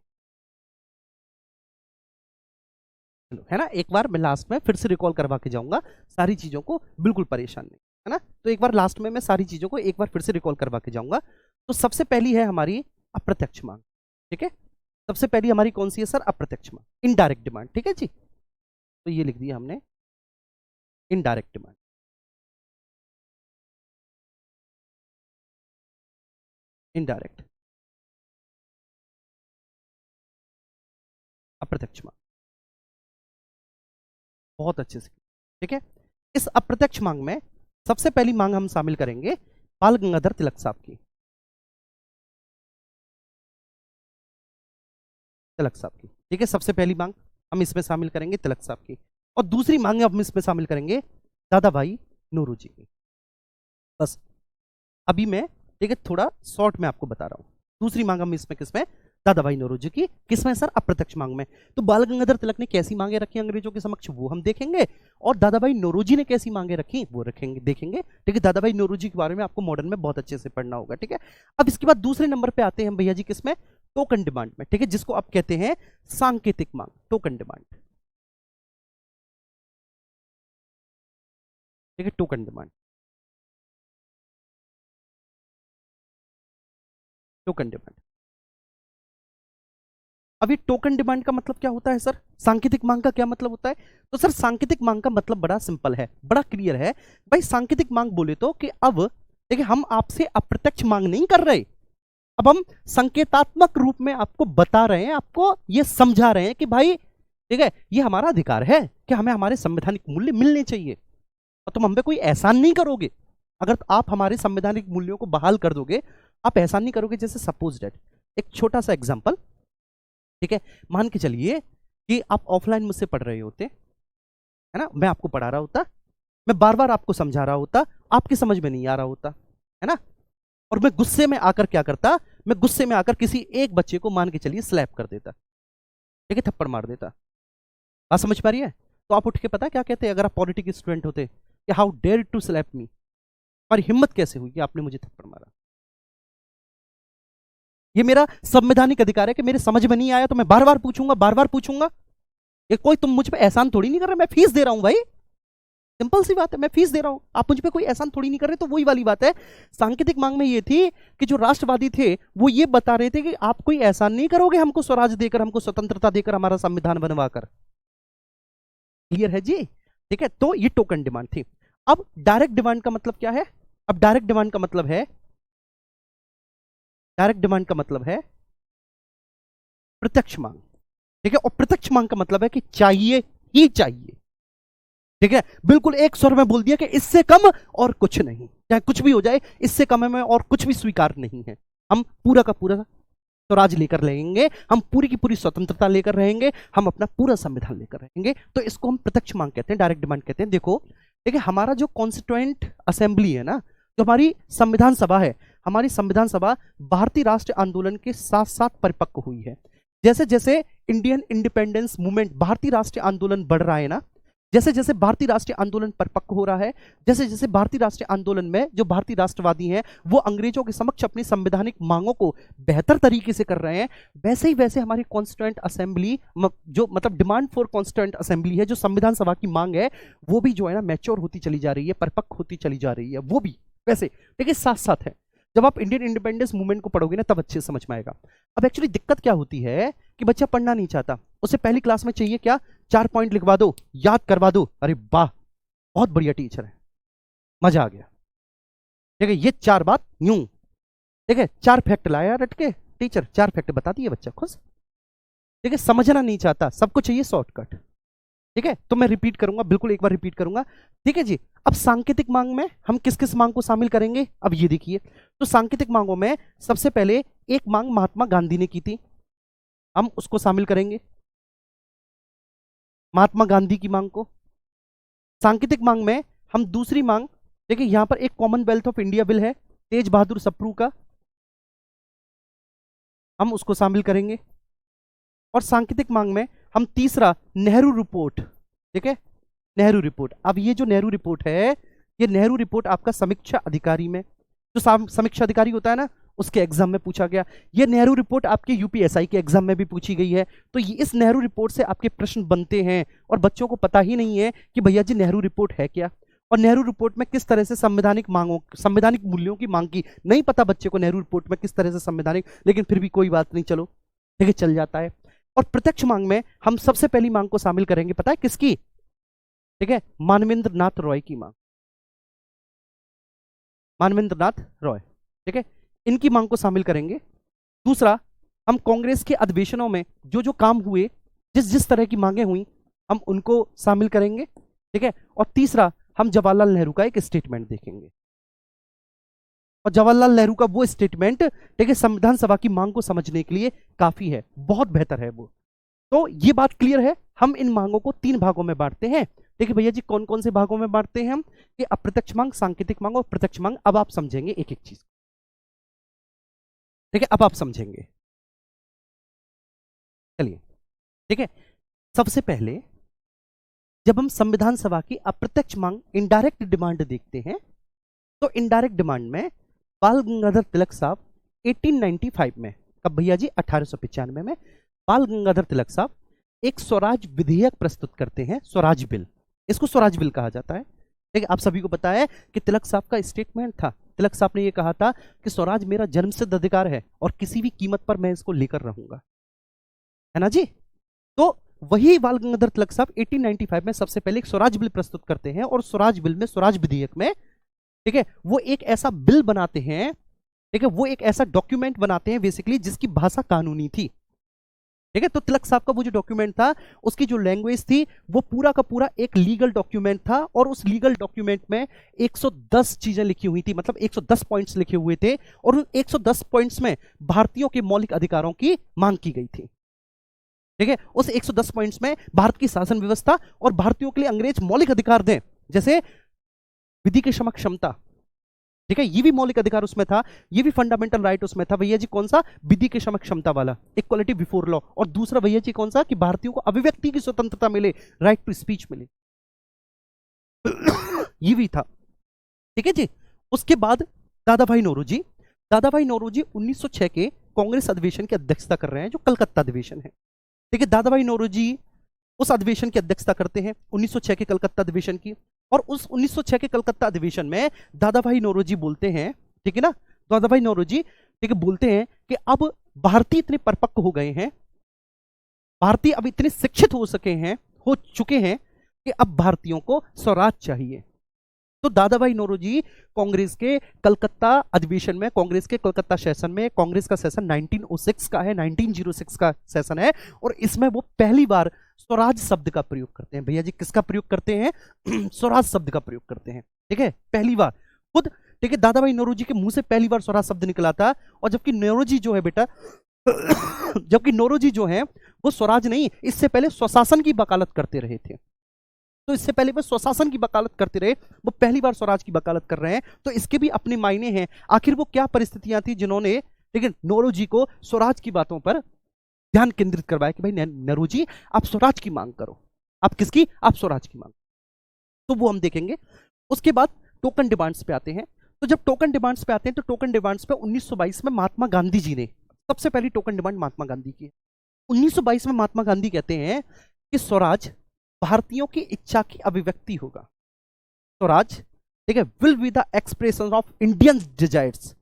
चलो, है ना, एक बार मैं लास्ट में फिर से रिकॉल करवा के जाऊंगा सारी चीजों को, बिल्कुल परेशान नहीं, है ना। तो एक बार लास्ट में मैं सारी चीजों को एक बार फिर से रिकॉल करवा के जाऊंगा। तो सबसे पहली है हमारी अप्रत्यक्ष मांग। ठीक है, सबसे पहली हमारी कौन सी है सर? अप्रत्यक्ष मांग, इनडायरेक्ट डिमांड। ठीक है जी, तो ये लिख दिया हमने, इनडायरेक्ट डिमांड, इनडायरेक्ट, अप्रत्यक्ष मांग। बहुत अच्छे से। ठीक है, इस अप्रत्यक्ष मांग में सबसे पहली मांग हम शामिल करेंगे बाल गंगाधर तिलक साहब की, तिलक साहब की। ठीक है, सबसे पहली मांग हम इसमें शामिल करेंगे तिलक साहब की। और दूसरी मांग हम इसमें शामिल करेंगे दादा भाई नौरोजी की। बस अभी मैं ठीक है, थोड़ा शॉर्ट में आपको बता रहा हूं। दूसरी मांग हम इसमें किसमें, दादाभाई नौरोजी की, किसमें सर, अप्रत्यक्ष मांग में। तो बाल गंगाधर तिलक ने कैसी मांगे रखी अंग्रेजों के समक्ष, वो हम देखेंगे, और दादाभाई नौरोजी ने कैसी मांगे रखी वो रखेंगे, देखेंगे। ठीक है, दादाभाई नौरोजी के बारे में आपको मॉडर्न में बहुत अच्छे से पढ़ना होगा। ठीक है, अब इसके बाद दूसरे नंबर पे आते हैं हम भैया जी किसमें, टोकन डिमांड में। ठीक है, जिसको आप कहते हैं सांकेतिक मांग, टोकन डिमांड। ठीक है, टोकन डिमांड, टोकन डिमांड। अभी टोकन डिमांड का मतलब क्या होता है सर, सांकेतिक मांग का क्या मतलब होता है। तो सर सांकेतिक मांग का मतलब बड़ा सिंपल है, बड़ा क्लियर है भाई। सांकेतिक मांग बोले तो कि अब देखिए हम आपसे अप्रत्यक्ष मांग नहीं कर रहे, अब हम संकेतात्मक रूप में आपको बता रहे हैं, आपको ये समझा रहे हैं कि भाई ठीक है ये हमारा अधिकार है कि हमें हमारे संवैधानिक मूल्य मिलने चाहिए, और तुम हम पे कोई एहसान नहीं करोगे। अगर आप हमारे संवैधानिक मूल्यों को बहाल कर दोगे, आप एहसान नहीं करोगे। जैसे सपोज डेट, एक छोटा सा एग्जांपल, ठीक है, मान के चलिए कि आप ऑफलाइन मुझसे पढ़ रहे होते, है ना, मैं आपको पढ़ा रहा होता, मैं बार बार आपको समझा रहा होता, आपकी समझ में नहीं आ रहा होता, है ना, और मैं गुस्से में आकर क्या करता, मैं गुस्से में आकर किसी एक बच्चे को मान के चलिए स्लैप कर देता, ठीक है, थप्पड़ मार देता। बात समझ पा रही है। तो आप उठ के पता क्या कहते, अगर आप पॉलिटिक्स स्टूडेंट होते, कि how dare to slap me, और हिम्मत कैसे हुई कि आपने मुझे थप्पड़ मारा। ये मेरा संवैधानिक अधिकार है कि मेरे समझ में नहीं आया तो मैं बार बार पूछूंगा, बार बार पूछूंगा। ये कोई तुम मुझ पे एहसान थोड़ी नहीं कर रहे, मैं फीस दे रहा हूं भाई, सिंपल सी बात है, मैं फीस दे रहा हूं, आप मुझ पे कोई एहसान थोड़ी नहीं कर रहे। तो वही वाली बात है, सांकेतिक मांग में ये थी कि जो राष्ट्रवादी थे वो ये बता रहे थे कि आप कोई एहसान नहीं करोगे हमको स्वराज देकर, हमको स्वतंत्रता देकर, हमारा संविधान बनवाकर। क्लियर है जी। ठीक है, तो ये टोकन डिमांड थी। अब डायरेक्ट डिमांड का मतलब क्या है, अब डायरेक्ट डिमांड का मतलब है, डायरेक्ट डिमांड का मतलब है प्रत्यक्ष मांग। ठीक है, और प्रत्यक्ष मांग का मतलब है कि चाहिए ही चाहिए। ठीक है, बिल्कुल एक स्वर में बोल दिया कि इससे कम और कुछ नहीं, चाहे कुछ भी हो जाए, इससे कम में और कुछ भी स्वीकार नहीं है। हम पूरा का पूरा स्वराज लेकर रहेंगे, हम पूरी की पूरी स्वतंत्रता लेकर रहेंगे, हम अपना पूरा संविधान लेकर रहेंगे। तो इसको हम प्रत्यक्ष मांग कहते हैं, डायरेक्ट डिमांड कहते हैं। देखो देखिए, हमारा जो कॉन्स्टिट्यूएंट असेंबली है ना, जो हमारी संविधान सभा है, हमारी संविधान सभा भारतीय राष्ट्र आंदोलन के साथ साथ परिपक्व हुई है। जैसे जैसे इंडियन इंडिपेंडेंस मूवमेंट, भारतीय राष्ट्रीय आंदोलन बढ़ रहा है ना, जैसे जैसे भारतीय राष्ट्रीय आंदोलन परिपक्व हो रहा है, जैसे जैसे भारतीय राष्ट्रीय आंदोलन में जो भारतीय राष्ट्रवादी हैं वो अंग्रेजों के समक्ष अपनी संवैधानिक मांगों को बेहतर तरीके से कर रहे हैं, वैसे ही वैसे हमारी कॉन्स्टिट्यूएंट असेंबली, जो मतलब डिमांड फॉर कॉन्स्टिट्यूएंट असेंबली है, जो संविधान सभा की मांग है, वो भी जो है ना मैच्योर होती चली जा रही है, परिपक्व होती चली जा रही है, वो भी वैसे। लेकिन साथ साथ है, जब आप इंडियन इंडिपेंडेंस मूवमेंट को पढ़ोगे ना तब अच्छे से समझ में आएगा। अब एक्चुअली दिक्कत क्या होती है कि बच्चा पढ़ना नहीं चाहता, उसे पहली क्लास में चाहिए क्या, 4 पॉइंट लिखवा दो, याद करवा दो, अरे वाह बहुत बढ़िया टीचर है, मजा आ गया। ठीक है, ये 4 बात यूं, ठीक है, 4 फैक्ट लाया रट के टीचर, 4 फैक्ट बता दिए, बच्चा खुश। ठीक है, समझना नहीं चाहता, सबको चाहिए शॉर्टकट। ठीक है, तो मैं रिपीट करूंगा, बिल्कुल एक बार रिपीट करूंगा। ठीक है जी। अब सांकेतिक मांग में हम किस किस मांग को शामिल करेंगे, अब ये देखिए। तो सांकेतिक मांगों में सबसे पहले एक मांग महात्मा गांधी ने की थी, हम उसको शामिल करेंगे, महात्मा गांधी की मांग को। सांकेतिक मांग में हम दूसरी मांग, देखिए यहां पर एक कॉमनवेल्थ ऑफ इंडिया बिल है, तेज बहादुर सप्रू का, हम उसको शामिल करेंगे। और सांकेतिक मांग में हम तीसरा नेहरू रिपोर्ट, ठीक है, नेहरू रिपोर्ट। अब ये जो नेहरू रिपोर्ट है, ये नेहरू रिपोर्ट आपका समीक्षा अधिकारी में, जो समीक्षा अधिकारी होता है ना, उसके एग्जाम में पूछा गया। ये नेहरू रिपोर्ट आपके यूपीएसआई के एग्जाम में भी पूछी गई है। तो ये इस नेहरू रिपोर्ट से आपके प्रश्न बनते हैं, और बच्चों को पता ही नहीं है कि भैया जी नेहरू रिपोर्ट है क्या, और नेहरू रिपोर्ट में किस तरह से संवैधानिक मांगों, संवैधानिक मूल्यों की मांग की। नहीं पता बच्चे को नेहरू रिपोर्ट में किस तरह से संवैधानिक, लेकिन फिर भी कोई बात नहीं, चलो ठीक है, चल जाता है। और प्रत्यक्ष मांग में हम सबसे पहली मांग को शामिल करेंगे, पता है किसकी, ठीक है, मानवेंद्र नाथ रॉय की मांग, मानवेंद्र नाथ रॉय, ठीक है, इनकी मांग को शामिल करेंगे। दूसरा, हम कांग्रेस के अधिवेशनों में जो जो काम हुए, जिस जिस तरह की मांगे हुई, हम उनको शामिल करेंगे, ठीक है। और तीसरा, हम जवाहरलाल नेहरू का एक स्टेटमेंट देखेंगे, और जवाहरलाल नेहरू का वो स्टेटमेंट, ठीक है, संविधान सभा की मांग को समझने के लिए काफी है, बहुत बेहतर है वो। तो ये बात क्लियर है। हम इन मांगों को 3 भागों में बांटते हैं। देखिए भैया जी, कौन कौन से भागों में बांटते हैं हम, कि अप्रत्यक्ष मांग, सांकेतिक मांग और प्रत्यक्ष मांग। अब आप समझेंगे एक एक चीज। ठीक है, अब आप समझेंगे। चलिए, ठीक है, सबसे पहले जब हम संविधान सभा की अप्रत्यक्ष मांग, इनडायरेक्ट डिमांड देखते हैं, तो इनडायरेक्ट डिमांड में बाल गंगाधर तिलक साहब 1895 में, कब भैया जी, 1895 में बाल गंगाधर तिलक साहब एक स्वराज विधेयक प्रस्तुत करते हैं, स्वराज बिल। इसको स्वराज बिल कहा जाता है। ठीक है, आप सभी को पता है कि तिलक साहब का स्टेटमेंट था, तिलक साहब ने यह कहा था कि स्वराज मेरा जन्मसिद्ध अधिकार है और किसी भी कीमत पर मैं इसको लेकर रहूंगा, है ना जी। तो वही बाल गंगाधर तिलक साहब 1895 में सबसे पहले एक स्वराज बिल प्रस्तुत करते हैं, और स्वराज बिल में, स्वराज विधेयक में, ठीक है, वो एक ऐसा बिल बनाते हैं, ठीक है, वो एक ऐसा डॉक्यूमेंट बनाते हैं बेसिकली जिसकी भाषा कानूनी थी। ठीक है, तो तिलक साहब का वो जो डॉक्यूमेंट था, उसकी जो लैंग्वेज थी, वो पूरा का पूरा एक लीगल डॉक्यूमेंट था, और उस लीगल डॉक्यूमेंट में 110 चीजें लिखी हुई थी, मतलब 110 पॉइंट्स लिखे हुए थे, और उन 110 पॉइंट्स में भारतीयों के मौलिक अधिकारों की मांग की गई थी। ठीक है, उस 110 पॉइंट्स में भारत की शासन व्यवस्था और भारतीयों के लिए अंग्रेज मौलिक अधिकार दें, जैसे विधि के समक्ष क्षमता, ठीक है, ये भी मौलिक अधिकार उसमें था, ये भी फंडामेंटल राइट उसमें था भैया जी। कौन सा? विधि के समक्ष क्षमता वाला, इक्वालिटी बिफोर लॉ। और दूसरा भैया जी कौन सा? कि भारतीयों को अभिव्यक्ति की स्वतंत्रता मिले, राइट टू स्पीच मिले, ये भी था। ठीक है जी। उसके बाद दादा भाई नौरोजी, दादा भाई नौरोजी 1906 के कांग्रेस अधिवेशन की अध्यक्षता कर रहे हैं, जो कलकत्ता अधिवेशन है। ठीक है, दादा भाई नौरोजी उस अधिवेशन की अध्यक्षता करते हैं 1906 के कलकत्ता अधिवेशन की। और उस 1906 के कलकत्ता अधिवेशन में दादा भाई नौरोजी बोलते हैं, ठीक है ना, दादा भाई नौरोजी, ठीक है, बोलते हैं कि अब भारतीय इतने परिपक्व हो गए हैं, भारतीय अब इतने शिक्षित हो सके हैं, हो चुके हैं, कि अब भारतीयों को स्वराज चाहिए। तो दादा भाई नौरोजी कांग्रेस के कलकत्ता अधिवेशन में, कांग्रेस के कलकत्ता सेशन में, कांग्रेस का सेशन 1906 का है, 1906 का सेशन है, और इसमें वो पहली बार स्वराज शब्द का प्रयोग करते हैं। भैया जी किसका प्रयोग करते हैं? स्वराज शब्द का प्रयोग करते हैं। ठीक है, पहली बार खुद, ठीक है, दादा भाई नौरोजी के मुंह से पहली बार स्वराज शब्द निकला था। और जबकि नौरोजी जो है बेटा, जबकि नौरोजी जो है वो स्वराज नहीं, इससे पहले स्वशासन की वकालत करते रहे थे। तो इससे पहले वो स्वशासन की वकालत करते रहे, वो पहली बार स्वराज की वकालत कर रहे हैं। तो इसके भी अपने मायने हैं। आखिर वो क्या परिस्थितियां थी जिन्होंने, लेकिन नौरोजी को स्वराज की बातों पर ध्यान केंद्रित करवाया कि भाई नौरोजी आप स्वराज की मांग करो। आप किसकी? आप स्वराज की मांग। तो वो हम देखेंगे। उसके बाद टोकन डिमांड्स पे आते हैं। तो जब टोकन डिमांड्स पे आते हैं, तो टोकन डिमांड्स पे 1922 में महात्मा गांधी जी ने सबसे पहली टोकन डिमांड महात्मा गांधी की। 1922 में महात्मा गांधी कहते हैं कि स्वराज भारतीयों की इच्छा की अभिव्यक्ति होगा। स्वराज, ठीक है, will be the expression of Indian desires.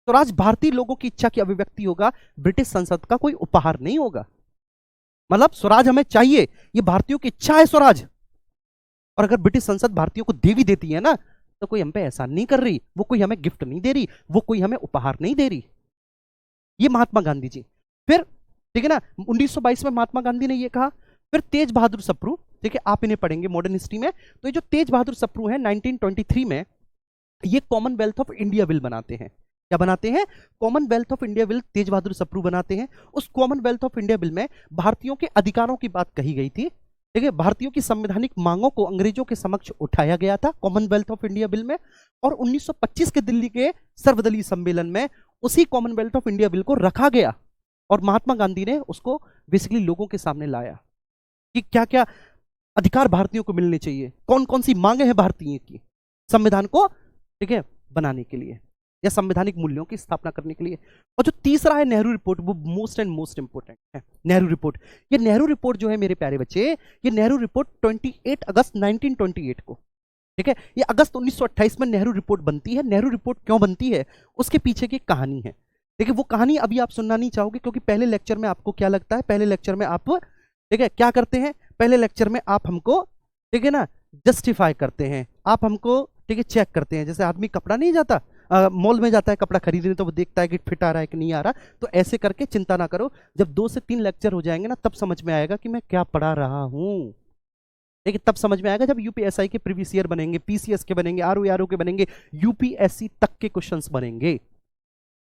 Swaraj भारतीय लोगों की इच्छा की अभिव्यक्ति होगा, ब्रिटिश संसद का कोई उपहार नहीं होगा। मतलब स्वराज हमें चाहिए, ये भारतीयों की इच्छा है स्वराज। और अगर ब्रिटिश संसद भारतीयों को देवी देती है ना, तो कोई हम पे एहसान नहीं कर रही, वो कोई हमें गिफ्ट नहीं दे रही, वो कोई हमें उपहार नहीं दे रही। ये महात्मा गांधी जी। फिर, ठीक है ना, 1922 में महात्मा गांधी ने ये कहा। फिर तेज बहादुर सप्रू, ठीक है, आप इन्हें पढ़ेंगे मॉडर्न हिस्ट्री में। तो ये जो तेज बहादुर सप्रू है 1923 में ये कॉमनवेल्थ ऑफ इंडिया बिल बनाते हैं। क्या बनाते हैं? कॉमनवेल्थ ऑफ इंडिया बिल तेज बहादुर सप्रू बनाते हैं। उस कॉमनवेल्थ ऑफ इंडिया बिल में भारतीयों के अधिकारों की बात कही गई थी। ठीक है, भारतीयों की संवैधानिक मांगों को अंग्रेजों के समक्ष उठाया गया था कॉमनवेल्थ ऑफ इंडिया बिल में। और 1925 के दिल्ली के सर्वदलीय सम्मेलन में उसी कॉमनवेल्थ ऑफ इंडिया बिल को रखा गया, और महात्मा गांधी ने उसको बेसिकली लोगों के सामने लाया कि क्या क्या अधिकार भारतीयों को मिलने चाहिए, कौन कौन सी मांगे हैं भारतीय की संविधान को, ठीक है, बनाने के लिए, या संवैधानिक मूल्यों की स्थापना करने के लिए। और जो तीसरा है नेहरू रिपोर्ट, वो मोस्ट एंड मोस्ट इंपोर्टेंट है। नेहरू रिपोर्ट, ये नेहरू रिपोर्ट जो है मेरे प्यारे बच्चे, ये नेहरू रिपोर्ट 28 अगस्त 1928 को, ठीक है, ये अगस्त 1928 में नेहरू रिपोर्ट बनती है। नेहरू रिपोर्ट क्यों बनती है, उसके पीछे की कहानी है। देखिए, वो कहानी अभी आप सुनना नहीं चाहोगे, क्योंकि पहले लेक्चर में आपको क्या लगता है, पहले लेक्चर में आप, ठीक है, क्या करते हैं, पहले लेक्चर में आप हमको, ठीक है ना, जस्टिफाई करते हैं, आप हमको, ठीक है, चेक करते हैं। जैसे आदमी कपड़ा नहीं जाता, मॉल में जाता है कपड़ा खरीदने, तो वो देखता है कि फिट आ रहा है कि नहीं आ रहा। तो ऐसे करके चिंता ना करो, जब 2 से 3 लेक्चर हो जाएंगे ना, तब समझ में आएगा कि मैं क्या पढ़ा रहा हूं। देखिए, तब समझ में आएगा जब यूपीएसआई के प्रीवियस ईयर बनेंगे, पीसीएस के बनेंगे, आरओ के बनेंगे, यूपीएससी तक के क्वेश्चंस बनेंगे।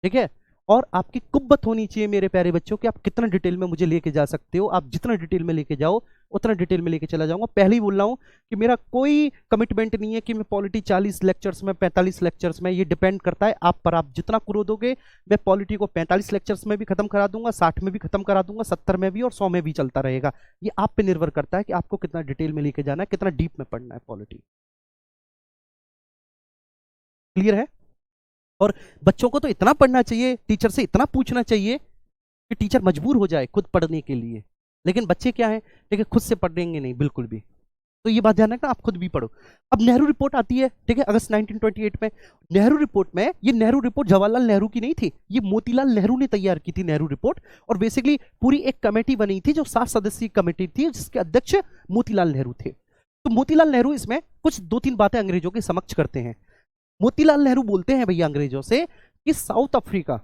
ठीक है, और आपकी कुब्बत होनी चाहिए मेरे प्यारे बच्चों कि आप कितना डिटेल में मुझे लेके जा सकते हो। आप जितना डिटेल में लेके जाओ उतना डिटेल में लेके चला जाऊंगा। पहले ही बोल रहा हूं कि मेरा कोई कमिटमेंट नहीं है कि मैं पॉलिटी 40 लेक्चर्स में 45 लेक्चर्स में, ये डिपेंड करता है आप पर, आप जितना कुरो दोगे। मैं पॉलिटी को 45 लेक्चर्स में भी खत्म करा दूंगा, 60 में भी खत्म करा दूंगा, 70 में भी और 100 में भी चलता रहेगा। ये आप पे निर्भर करता है कि आपको कितना डिटेल में लेके जाना है, कितना डीप में पढ़ना है पॉलिटी। क्लियर है? और बच्चों को तो इतना पढ़ना चाहिए, टीचर से इतना पूछना चाहिए कि टीचर मजबूर हो जाए खुद पढ़ने के लिए। लेकिन बच्चे क्या है, ठीक है, खुद से पढ़ेंगे नहीं बिल्कुल भी। तो ये बात ध्यान रखना, आप खुद भी पढ़ो। अब नेहरू रिपोर्ट आती है, ठीक है, अगस्त 1928 में। नेहरू रिपोर्ट में, ये नेहरू रिपोर्ट जवाहरलाल नेहरू की नहीं थी, ये मोतीलाल नेहरू ने तैयार की थी नेहरू रिपोर्ट। और बेसिकली पूरी एक कमेटी बनी थी जो 7 सदस्यीय कमेटी थी, जिसके अध्यक्ष मोतीलाल नेहरू थे। तो मोतीलाल नेहरू इसमें कुछ 2-3 बातें अंग्रेजों के समक्ष करते हैं। मोतीलाल नेहरू बोलते हैं भैया अंग्रेजों से कि साउथ अफ्रीका,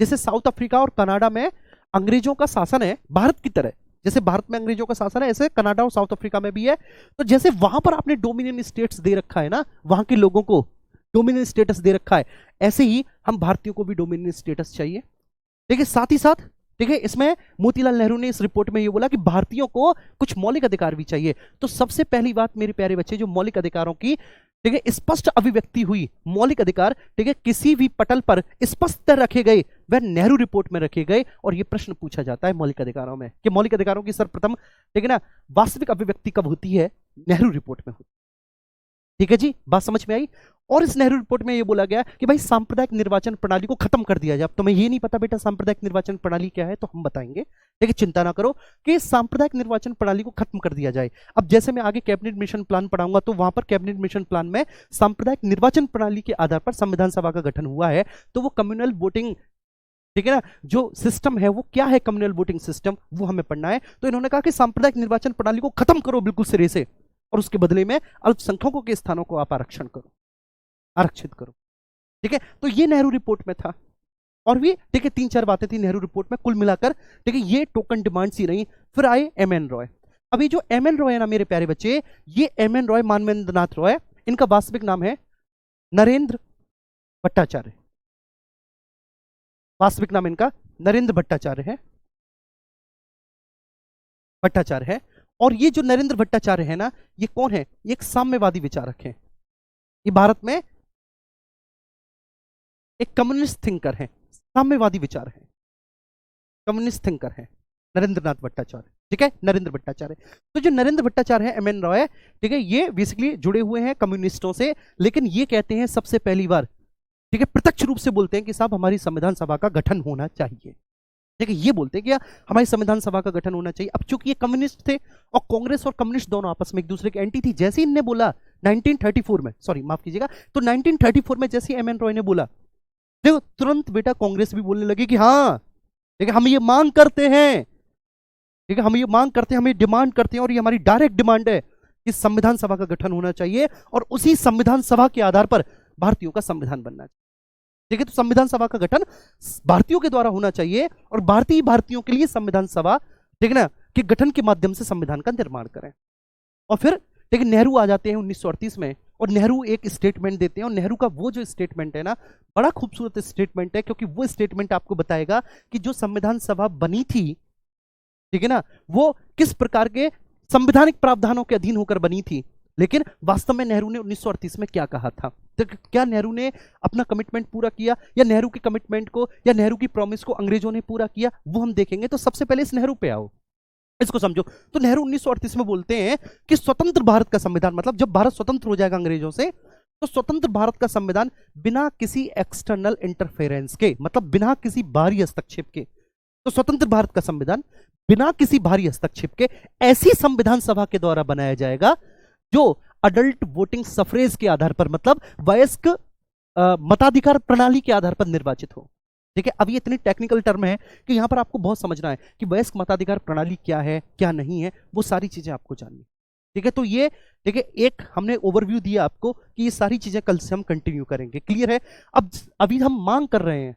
जैसे साउथ अफ्रीका और कनाडा में अंग्रेजों का शासन है भारत की तरह, जैसे भारत में अंग्रेजों का शासन है, ऐसे कनाडा और साउथ अफ्रीका में भी है। तो जैसे वहां पर आपने डोमिनियन स्टेट्स दे रखा है ना, वहां के लोगों को डोमिनियन स्टेटस दे रखा है, ऐसे ही हम भारतीयों को भी डोमिनियन स्टेटस चाहिए। ठीक है, साथ ही साथ, ठीक है, इसमें मोतीलाल नेहरू ने इस रिपोर्ट में ये बोला कि भारतीयों को कुछ मौलिक अधिकार भी चाहिए। तो सबसे पहली बात मेरे प्यारे बच्चे, जो मौलिक अधिकारों की, ठीक है, स्पष्ट अभिव्यक्ति हुई, मौलिक अधिकार, ठीक है, किसी भी पटल पर स्पष्ट रखे गए, वह नेहरू रिपोर्ट में रखे गए। और यह प्रश्न पूछा जाता है मौलिक अधिकारों में कि मौलिक अधिकारों की सर्वप्रथम, ठीक है ना, वास्तविक अभिव्यक्ति कब होती है? नेहरू रिपोर्ट में होती। ठीक है जी, बात समझ में आई? और इस नेहरू रिपोर्ट में यह बोला गया कि भाई सांप्रदायिक निर्वाचन प्रणाली को खत्म कर दिया जाए। अब तुम्हें ये नहीं पता बेटा सांप्रदायिक निर्वाचन प्रणाली क्या है, तो हम बताएंगे, ठीक है, चिंता ना करो, कि सांप्रदायिक निर्वाचन प्रणाली को खत्म कर दिया जाए। अब जैसे मैं आगे कैबिनेट मिशन प्लान पढ़ाऊंगा, तो वहां पर कैबिनेट मिशन प्लान में सांप्रदायिक निर्वाचन प्रणाली के आधार पर संविधान सभा का गठन हुआ है। तो वो कम्युनल वोटिंग, ठीक है ना, जो सिस्टम है वो क्या है, कम्युनल वोटिंग सिस्टम, वो हमें पढ़ना है। तो इन्होंने कहा कि सांप्रदायिक निर्वाचन प्रणाली को खत्म करो बिल्कुल सिरे से, और उसके बदले में अल्पसंख्यकों के स्थानों को आप आरक्षण करो, आरक्षित करो। ठीक है, तो ये नेहरू रिपोर्ट में था। और भी, ठीक है, 3-4 बातें थी नेहरू रिपोर्ट में कुल मिलाकर, ठीक है, ये टोकन डिमांड्स ही रही। फिर आए एमएन रॉय। अभी जो एमएन रॉय है ना मेरे प्यारे बच्चे, ये एमएन रॉय, मानवेंद्र नाथ रॉय, इनका वास्तविक नाम है नरेंद्र भट्टाचार्य। वास्तविक नाम इनका नरेंद्र भट्टाचार्य है, भट्टाचार्य है। और ये जो नरेंद्र भट्टाचार्य है ना, ये कौन है? ये एक साम्यवादी विचारक है। ये भारत में एक कम्युनिस्ट थिंकर है, साम्यवादी विचार है, कम्युनिस्ट थिंकर है नरेंद्रनाथ भट्टाचार्य। ठीक है, नरेंद्र भट्टाचार्य। तो जो नरेंद्र भट्टाचार्य है, एमएन रॉय, ठीक है, ये बेसिकली जुड़े हुए हैं कम्युनिस्टों से। लेकिन ये कहते हैं सबसे पहली बार, ठीक है, प्रत्यक्ष रूप से बोलते हैं कि साहब हमारी संविधान सभा का गठन होना चाहिए। ठीक है, ये बोलते हैं कि हमारी संविधान सभा का गठन होना चाहिए। अब चूंकि ये कम्युनिस्ट थे और कांग्रेस और कम्युनिस्ट दोनों आपस में एक दूसरे के एंटी थी, जैसे इनने बोला 1934 में, सॉरी माफ कीजिएगा, तो 1934 में जैसे एमएन रॉय ने बोला, देखो तुरंत बेटा कांग्रेस भी बोलने लगी कि हाँ, ठीक है, हम ये मांग करते हैं, ठीक है, हम ये मांग करते हैं, हम ये डिमांड करते हैं, और ये हमारी डायरेक्ट डिमांड है कि संविधान सभा का गठन होना चाहिए, और उसी संविधान सभा के आधार पर भारतीयों का संविधान बनना चाहिए। ठीक है, तो संविधान सभा का गठन भारतीयों के द्वारा होना चाहिए, और भारतीयों के लिए संविधान सभा, ठीक है ना, के गठन के माध्यम से संविधान का निर्माण करें। और फिर, ठीक है, नेहरू आ जाते हैं 1938 में, और नेहरू एक स्टेटमेंट देते हैं। और नेहरू का वो जो स्टेटमेंट है ना, बड़ा खूबसूरत स्टेटमेंट है, क्योंकि वो स्टेटमेंट आपको बताएगा कि जो संविधान सभा बनी थी, ठीक है ना, वो किस प्रकार के संवैधानिक प्रावधानों के अधीन होकर बनी थी। लेकिन वास्तव में नेहरू ने 1938 में क्या कहा था, तो क्या नेहरू ने अपना कमिटमेंट पूरा किया, या नेहरू के कमिटमेंट को या नेहरू की प्रॉमिस को अंग्रेजों ने पूरा किया, वो हम देखेंगे। तो सबसे पहले इस नेहरू पे आओ, इसको समझो। तो नेहरू 1938 में बोलते हैं कि स्वतंत्र भारत का संविधान, मतलब जब भारत स्वतंत्र हो जाएगा अंग्रेजों से, तो स्वतंत्र भारत का संविधान बिना किसी एक्सटर्नल इंटरफेरेंस के, मतलब बिना किसी बाहरी हस्तक्षेप के, तो स्वतंत्र भारत का संविधान बिना किसी बाहरी हस्तक्षेप के ऐसी संविधान सभा के द्वारा बनाया जाएगा जो अडल्ट वोटिंग सफरेज के आधार पर, मतलब वयस्क मताधिकार प्रणाली के आधार पर निर्वाचित हो। ठीक है, अब ये इतनी टेक्निकल टर्म है कि यहां पर आपको बहुत समझना है कि वयस्क मताधिकार प्रणाली क्या है, क्या नहीं है, वो सारी चीजें आपको जाननी। ठीक है, तो ये, ठीक है, एक हमने ओवरव्यू दिया आपको कि ये सारी चीजें कल से हम कंटिन्यू करेंगे। क्लियर है? अब अभी हम मांग कर रहे हैं,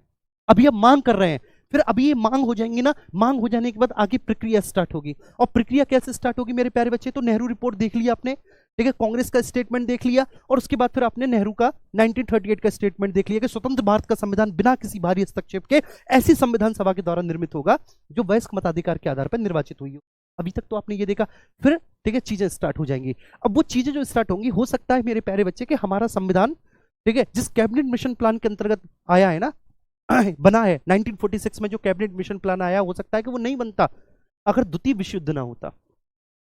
अभी हम मांग कर रहे हैं, फिर अभी ये मांग हो जाएंगी ना, मांग हो जाने के बाद आगे प्रक्रिया स्टार्ट होगी। और प्रक्रिया कैसे स्टार्ट होगी मेरे प्यारे बच्चे? तो नेहरू रिपोर्ट देख लिया आपने, ठीक है, कांग्रेस का स्टेटमेंट देख लिया, और उसके बाद फिर आपने नेहरू का 1938 का स्टेटमेंट देख लिया कि स्वतंत्र भारत का संविधान बिना किसी बाहरी हस्तक्षेप के ऐसी संविधान सभा के द्वारा निर्मित होगा जो वयस्क मताधिकार के आधार पर निर्वाचित हुई हो। अभी तक तो आपने ये देखा। फिर ठीक है चीजें स्टार्ट हो जाएंगी। अब वो चीजें जो स्टार्ट होंगी, हो सकता है मेरे प्यारे बच्चे कि हमारा संविधान ठीक है जिस कैबिनेट मिशन प्लान के अंतर्गत आया है ना, बना है 1946 में जो कैबिनेट मिशन प्लान आया, हो सकता है कि वो नहीं बनता अगर द्वितीय विश्व युद्ध ना होता।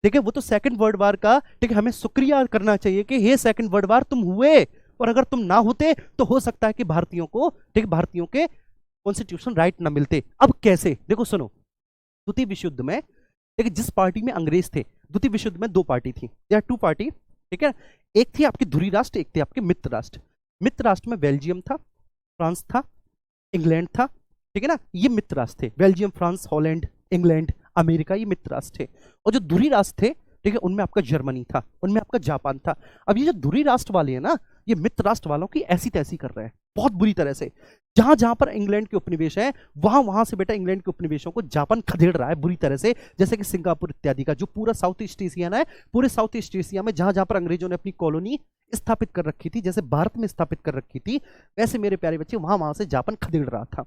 ठीक है वो तो सेकंड वर्ल्ड वार का ठीक है हमें शुक्रिया करना चाहिए कि हे सेकंड वर्ल्ड वार तुम हुए, और अगर तुम ना होते तो हो सकता है कि भारतीयों को ठीक है भारतीयों के कॉन्स्टिट्यूशन राइट ना मिलते। अब कैसे, देखो सुनो, द्वितीय विश्व युद्ध में देखिए जिस पार्टी में अंग्रेज थे, द्वितीय विश्व युद्ध में दो पार्टी थी, या टू पार्टी, ठीक है। एक थी आपकी धुरी राष्ट्र, एक थे आपके मित्र राष्ट्र। मित्र राष्ट्र में बेल्जियम था, फ्रांस था, इंग्लैंड था, ठीक है ना, ये मित्र राष्ट्र थे। Belgium, France, Holland, England, America, ये मित्र राष्ट्र थे। और जो धुरी राष्ट्र थे ठीक है उनमें आपका जर्मनी था, उनमें आपका जापान था। अब ये जो धुरी राष्ट्र वाले हैं ना, ये मित्र राष्ट्र वालों की ऐसी तैसी कर रहे हैं बहुत बुरी तरह से। जहां जहां पर इंग्लैंड के उपनिवेश है, वहां वहां से बेटा इंग्लैंड के उपनिवेशों को जापान खदेड़ रहा है बुरी तरह से। जैसे कि सिंगापुर इत्यादि का जो पूरा साउथ ईस्ट एशिया है, पूरे साउथ ईस्ट एशिया में जहां जहां पर अंग्रेजों ने अपनी कॉलोनी स्थापित कर रखी थी, जैसे भारत में स्थापित कर रखी थी, वैसे मेरे प्यारे बच्चे वहां वहां से जापान खदेड़ रहा था।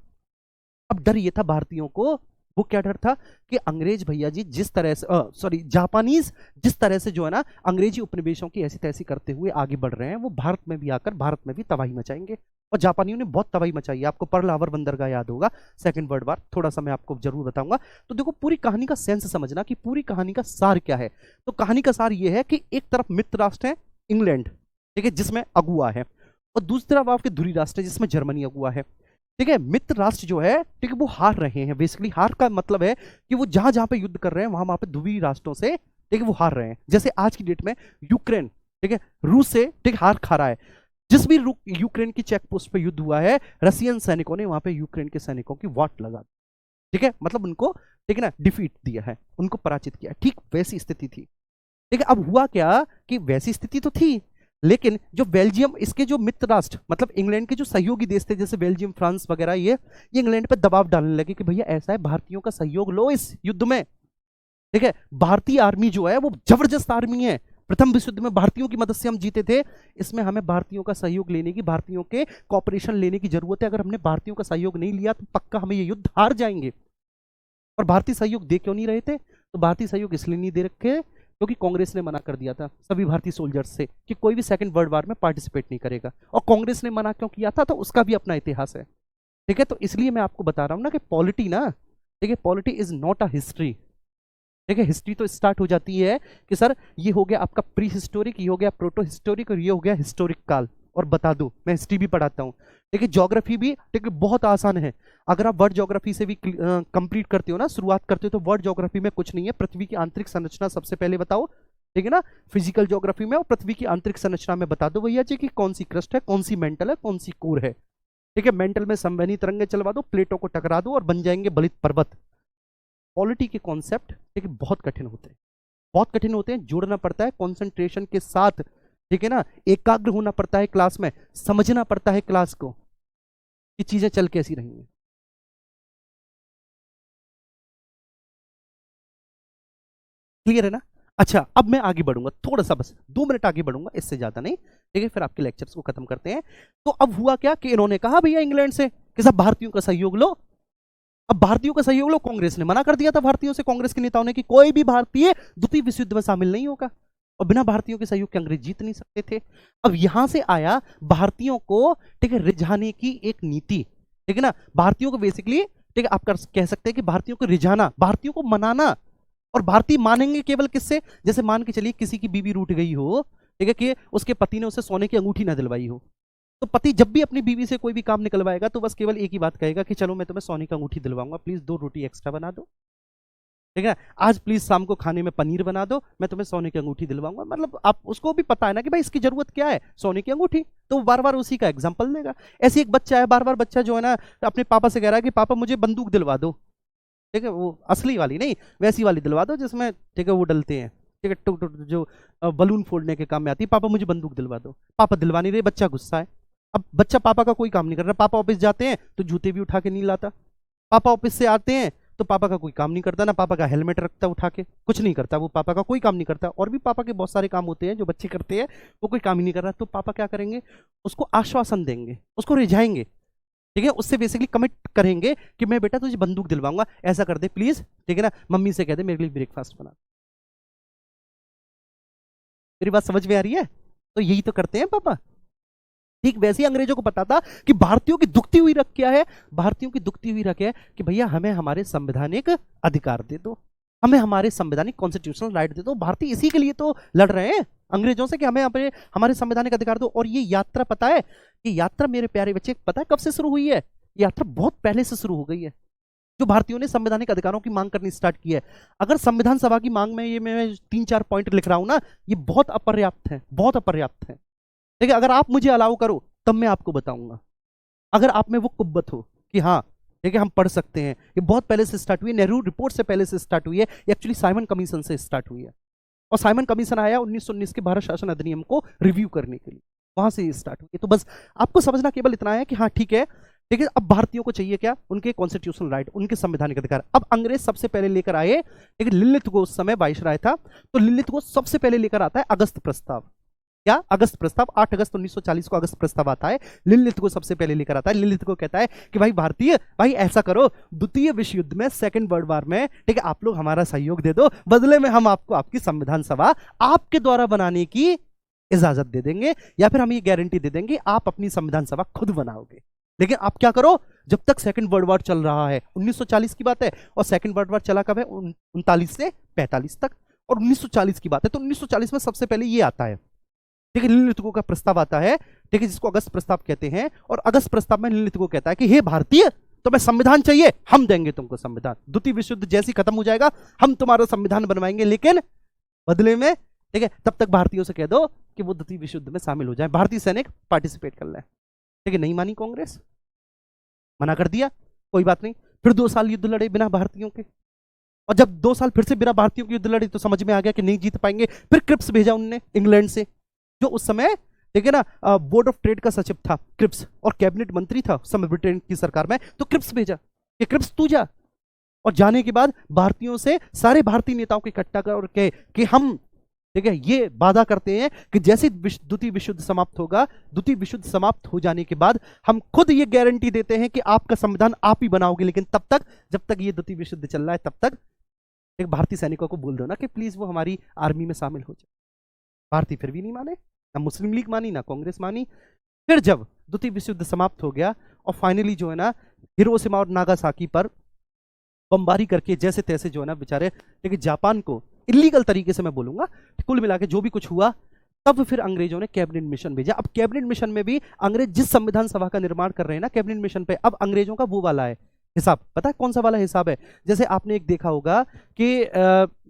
अब डर ये था भारतीयों को, वो क्या डर था कि अंग्रेज भैया जी जिस तरह से सॉरी जापानीज जिस तरह से जो है ना अंग्रेजी उपनिवेशों की ऐसी तैसी करते हुए आगे बढ़ रहे हैं, वो भारत में भी आकर भारत में भी तबाही मचाएंगे। और जापानियों ने बहुत तबाही मचाई है। आपको पर्ल हार्बर बंदरगाह याद होगा, सेकंड वर्ल्ड वार, थोड़ा सा मैं आपको जरूर बताऊंगा। तो देखो पूरी कहानी का सेंस समझना कि पूरी कहानी का सार क्या है। तो कहानी का सार ये है कि एक तरफ मित्र राष्ट्र है इंग्लैंड, ठीक है, जिसमें अगुआ है, और दूसरी तरफ आपके धुरी राष्ट्र है जिसमें जर्मनी अगुआ है। ठीक है मित्र राष्ट्र जो है ठीक है वो हार रहे हैं। बेसिकली हार का मतलब है कि वो जहां जहां पे युद्ध कर रहे हैं वहां वहां पे ध्रुवीय राष्ट्रों से ठीक है वो हार रहे हैं। जैसे आज की डेट में यूक्रेन ठीक है रूस से ठीक हार खा रहा है। जिस भी यूक्रेन की चेक पोस्ट पे युद्ध हुआ है, रशियन सैनिकों ने वहां पे यूक्रेन के सैनिकों की वाट लगा, ठीक है, मतलब उनको ठीक है ना डिफीट दिया है, उनको पराजित किया। ठीक वैसी स्थिति थी। ठीक है अब हुआ क्या कि वैसी स्थिति तो थी, लेकिन जो बेल्जियम, इसके जो मित्र राष्ट्र मतलब इंग्लैंड के जो सहयोगी देश थे जैसे बेल्जियम, फ्रांस वगैरह, ये इंग्लैंड पे दबाव डालने लगे कि भैया ऐसा है भारतीयों का सहयोग लो इस युद्ध में। ठीक है भारतीय आर्मी जो है वो जबरदस्त आर्मी है, प्रथम विश्व युद्ध में भारतीयों की मदद से हम जीते थे, इसमें हमें भारतीयों का सहयोग लेने की, भारतीयों के कॉपरेशन लेने की जरूरत है। अगर हमने भारतीयों का सहयोग नहीं लिया तो पक्का हमें ये युद्ध हार जाएंगे। और भारतीय सहयोग दे क्यों नहीं रहे थे? तो भारतीय सहयोग इसलिए नहीं दे रखे क्योंकि कांग्रेस ने मना कर दिया था सभी भारतीय सोल्जर्स से कि कोई भी सेकंड वर्ल्ड वार में पार्टिसिपेट नहीं करेगा। और कांग्रेस ने मना क्यों किया था तो उसका भी अपना इतिहास है। ठीक है तो इसलिए मैं आपको बता रहा हूं ना कि पॉलिटी ना, ठीक है, polity is not a history. ठीक है हिस्ट्री तो स्टार्ट हो जाती है कि सर ये हो गया आपका प्री हिस्टोरिक, ये हो गया प्रोटो हिस्टोरिक, और ये हो गया हिस्टोरिक काल, और बता दो मैं हिस्ट्री भी पढ़ाता हूँ। ठीक है ज्योग्राफी भी ठीक है बहुत आसान है। अगर आप वर्ल्ड ज्योग्राफी से भी कंप्लीट करते हो ना, शुरुआत करते हो, तो वर्ल्ड ज्योग्राफी में कुछ नहीं है, पृथ्वी की आंतरिक संरचना सबसे पहले बताओ, ठीक है ना, फिजिकल ज्योग्राफी में, और पृथ्वी की आंतरिक संरचना में बता दो भैया जी कि कौन सी क्रस्ट है, कौन सी मेंटल है, कौन सी कोर है। ठीक है मेंटल में संवहनी तरंगें चलवा दो, प्लेटों को टकरा दो और बन जाएंगे बलित पर्वत। पॉलिटी के कॉन्सेप्ट ठीक है बहुत कठिन होते हैं, बहुत कठिन होते हैं, जोड़ना पड़ता है कॉन्सेंट्रेशन के साथ, ठीक है ना, एकाग्र होना पड़ता है क्लास में, समझना पड़ता है क्लास को कि चीजें चल कैसी रही हैं। क्लियर है ना? अच्छा अब मैं आगे बढ़ूंगा थोड़ा सा, बस 2 मिनट आगे बढ़ूंगा, इससे ज्यादा नहीं, ठीक है, फिर आपके लेक्चर्स को खत्म करते हैं। तो अब हुआ क्या कि इन्होंने कहा भैया इंग्लैंड से कि सब भारतीयों का सहयोग लो। अब भारतीयों का सहयोग लो, कांग्रेस ने मना कर दिया था भारतीयों से, कांग्रेस के नेताओं ने कि कोई भी भारतीय द्वितीय विश्व युद्ध में शामिल नहीं होगा, और बिना भारतीयों के सहयोग के अंग्रेज जीत नहीं सकते थे। अब यहां से आया भारतीयों को ठीक है रिझाने की एक नीति, ठीक है ना, भारतीयों को बेसिकली ठीक है आप कह सकते हैं कि भारतीयों को रिझाना, भारतीयों को मनाना। और भारतीय मानेंगे केवल किससे? जैसे मान के चलिए किसी की बीवी रूठ गई हो, ठीक है, कि उसके पति ने उसे सोने की अंगूठी ना दिलवाई हो, तो पति जब भी अपनी बीवी से कोई भी काम निकलवाएगा तो बस केवल एक ही बात कहेगा कि चलो मैं तुम्हें सोने की अंगूठी दिलवाऊंगा, प्लीज 2 रोटी एक्स्ट्रा बना दो, ठीक है, आज प्लीज शाम को खाने में पनीर बना दो, मैं तुम्हें सोने की अंगूठी दिलवाऊंगा। मतलब आप उसको भी पता है ना कि भाई इसकी जरूरत क्या है, सोने की अंगूठी, तो वो बार बार उसी का एग्जाम्पल देगा। ऐसे एक बच्चा है, बार बार बच्चा जो है ना अपने पापा से कह रहा है कि पापा मुझे बंदूक दिलवा दो, ठीक है, वो असली वाली नहीं, वैसी वाली दिलवा दो जिसमें ठीक है वो डलते हैं, ठीक है, टुक टुक जो बलून फोड़ने के काम में आती है, पापा मुझे बंदूक दिलवा दो। पापा दिलवा नहीं रहे, बच्चा गुस्सा है। अब बच्चा पापा का कोई काम नहीं कर रहा, पापा ऑफिस जाते हैं तो जूते भी उठा के नहीं लाता, पापा ऑफिस से आते हैं तो पापा का कोई काम नहीं करता, ना पापा का हेलमेट रखता उठा के, कुछ नहीं करता, वो पापा का कोई काम नहीं करता। और भी पापा के बहुत सारे काम होते हैं जो बच्चे करते हैं, वो कोई काम ही नहीं कर रहा, तो पापा क्या करेंगे, उसको आश्वासन देंगे, उसको रिझाएंगे, ठीक है, उससे बेसिकली कमिट करेंगे कि मैं बेटा तुझे बंदूक दिलवाऊंगा, ऐसा कर दे प्लीज, ठीक है ना, मम्मी से कह दे मेरे लिए ब्रेकफास्ट बना। मेरी बात समझ में आ रही है? तो यही तो करते हैं पापा। ठीक वैसे ही अंग्रेजों को पता था कि भारतीयों की दुखती हुई रख क्या है, भारतीयों की दुखती हुई रख है कि भैया हमें हमारे संवैधानिक अधिकार दे दो, हमें हमारे संवैधानिक कॉन्स्टिट्यूशनल राइट दे दो। भारतीय इसी के लिए तो लड़ रहे हैं अंग्रेजों से कि हमें अपने हमारे संवैधानिक अधिकार दो। और ये यात्रा पता है, ये यात्रा मेरे प्यारे बच्चे पता है कब से शुरू हुई है? यात्रा बहुत पहले से शुरू हो गई है, जो भारतीयों ने संवैधानिक अधिकारों की मांग करनी स्टार्ट की है। अगर संविधान सभा की मांग में ये मैं 3-4 पॉइंट लिख रहा हूं ना, ये बहुत अपर्याप्त है, बहुत अपर्याप्त है। देखिए अगर आप मुझे अलाउ करो तब मैं आपको बताऊंगा, अगर आप में वो कुव्वत हो कि हाँ ठीक है हम पढ़ सकते हैं। ये बहुत पहले से स्टार्ट हुई है, नेहरू रिपोर्ट से पहले से स्टार्ट हुई है, एक्चुअली साइमन कमीशन से स्टार्ट हुई है। और साइमन कमीशन आया 1919 के भारत शासन अधिनियम को रिव्यू करने के लिए, वहां से ये स्टार्ट हुई है। तो बस आपको समझना केवल इतना है कि हाँ ठीक है, ठीक है। अब भारतीयों को चाहिए क्या? उनके कॉन्स्टिट्यूशनल राइट, उनके संवैधानिक अधिकार। अब अंग्रेज सबसे पहले लेकर आए, ठीक है, लिलित को उस समय वाइसराय था, तो लिलित को सबसे पहले लेकर आता है अगस्त प्रस्ताव। क्या? अगस्त प्रस्ताव। 8 अगस्त 1940 को अगस्त प्रस्ताव आता है, लिलित को सबसे पहले लेकर आता है। लिलित को कहता है कि भाई भारतीय, भाई ऐसा करो, द्वितीय विश्व युद्ध में, सेकंड वर्ल्ड वॉर में, ठीक है, आप लोग हमारा सहयोग दे दो, बदले में हम आपको आपकी संविधान सभा आपके द्वारा बनाने की इजाजत दे देंगे, या फिर हम ये गारंटी दे देंगे आप अपनी संविधान सभा खुद बनाओगे। लेकिन आप क्या करो, जब तक सेकंड वर्ल्ड वॉर चल रहा है, 1940 की बात है, और सेकंड वर्ल्ड वॉर चला कब है? 39 से 45 तक, और 1940 की बात है, तो 1940 में सबसे पहले ये आता है, ठीक है, लिलितको का प्रस्ताव आता है, ठीक है, जिसको अगस्त प्रस्ताव कहते हैं। और अगस्त प्रस्ताव में लिलितको कहता है कि हे भारतीय, तुम्हें संविधान चाहिए, हम देंगे तुमको संविधान। द्वितीय विश्व युद्ध जैसे खत्म हो जाएगा हम तुम्हारा संविधान बनवाएंगे, लेकिन बदले में, ठीक है, तब तक भारतीयों से कह दो कि वो द्वितीय विश्व युद्ध में शामिल हो जाए, भारतीय सैनिक पार्टिसिपेट कर ले। ठीक है, नहीं मानी कांग्रेस, मना कर दिया, कोई बात नहीं। फिर 2 साल युद्ध लड़े बिना भारतीयों के, और जब 2 साल फिर से बिना भारतीयों के युद्ध लड़े तो समझ में आ गया कि नहीं जीत पाएंगे। फिर क्रिप्स भेजा उनने इंग्लैंड से, जो उस समय, ठीक है ना, बोर्ड ऑफ ट्रेड का सचिव था क्रिप्स, और कैबिनेट मंत्री था उस समय ब्रिटेन की सरकार में। तो क्रिप्स भेजा कि क्रिप्स तू जा, और जाने के बाद भारतीयों से सारे भारतीय नेताओं को इकट्ठा कर और कहे कि हम, ठीक है, ये वादा करते हैं कि जैसे द्वितीय विश्व युद्ध समाप्त होगा, द्वितीय विश्व युद्ध समाप्त हो जाने के बाद हम खुद ये गारंटी देते हैं कि आपका संविधान आप ही बनाओगे, लेकिन तब तक, जब तक ये द्वितीय विश्व युद्ध चल रहा है, तब तक एक भारतीय सैनिकों को बोल दो ना कि प्लीज वो हमारी आर्मी में शामिल हो जाए। भारतीय फिर भी नहीं माने, ना मुस्लिम लीग मानी, ना कांग्रेस मानी। फिर जब द्वितीय विश्व युद्ध समाप्त हो गया और फाइनली जो है ना हिरोशिमा और नागासाकी पर बमबारी करके जैसे तैसे जो है ना बेचारे, लेकिन जापान को इलीगल तरीके से, मैं बोलूंगा कुल मिला के जो भी कुछ हुआ, तब फिर अंग्रेजों ने कैबिनेट मिशन भेजा। अब कैबिनेट मिशन में भी अंग्रेज जिस संविधान सभा का निर्माण कर रहे हैं ना कैबिनेट मिशन पे, अब अंग्रेजों का वो वाला है हिसाब, पता है कौन सा वाला हिसाब है? जैसे आपने एक देखा होगा कि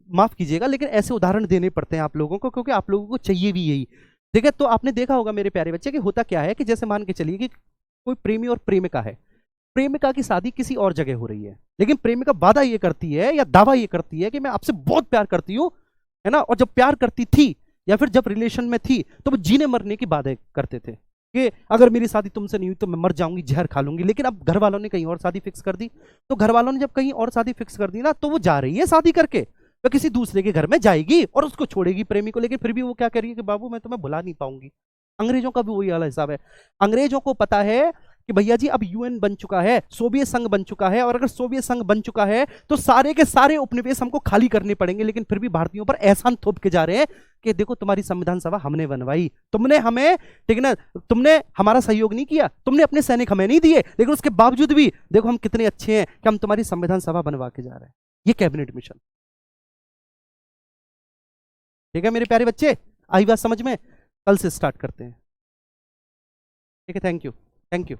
माफ कीजिएगा लेकिन ऐसे उदाहरण देने पड़ते हैं आप लोगों को, क्योंकि आप लोगों को चाहिए भी यही। ठीक है, तो आपने देखा होगा मेरे प्यारे बच्चे कि होता क्या है कि जैसे मान के चलिए कि कोई प्रेमी और प्रेमिका है, प्रेमिका की शादी किसी और जगह हो रही है, लेकिन प्रेमिका वादा ये करती है या दावा ये करती है कि मैं आपसे बहुत प्यार करती हूँ, है ना, और जब प्यार करती थी या फिर जब रिलेशन में थी तो वो जीने मरने की बातें करते थे कि अगर मेरी शादी तुमसे नहीं हुई तो मैं मर जाऊंगी, जहर खा लूंगी। लेकिन अब घर वालों ने कहीं और शादी फिक्स कर दी, तो घर वालों ने जब कहीं और शादी फिक्स कर दी ना, तो वो जा रही है शादी करके, वो किसी दूसरे के घर में जाएगी और उसको छोड़ेगी प्रेमी को, लेकिन फिर भी वो क्या करेगी कि बाबू मैं तुम्हें भुला नहीं पाऊंगी। अंग्रेजों का भी वही वाला हिसाब है। अंग्रेजों को पता है कि भैया जी अब यूएन बन चुका है, सोवियत संघ बन चुका है, और अगर सोवियत संघ बन चुका है तो सारे के सारे उपनिवेश हमको खाली करने पड़ेंगे, लेकिन फिर भी भारतीयों पर एहसान थोप के जा रहे हैं कि देखो तुम्हारी संविधान सभा हमने बनवाई, तुमने हमें, ठीक है ना, तुमने हमारा सहयोग नहीं किया, तुमने अपने सैनिक हमें नहीं दिए, लेकिन उसके बावजूद भी देखो हम कितने अच्छे हैं कि हम तुम्हारी संविधान सभा बनवा के जा रहे हैं। ये कैबिनेट मिशन। ठीक है मेरे प्यारे बच्चे, आई बात समझ में? कल से स्टार्ट करते हैं। ठीक है, थैंक यू, थैंक यू।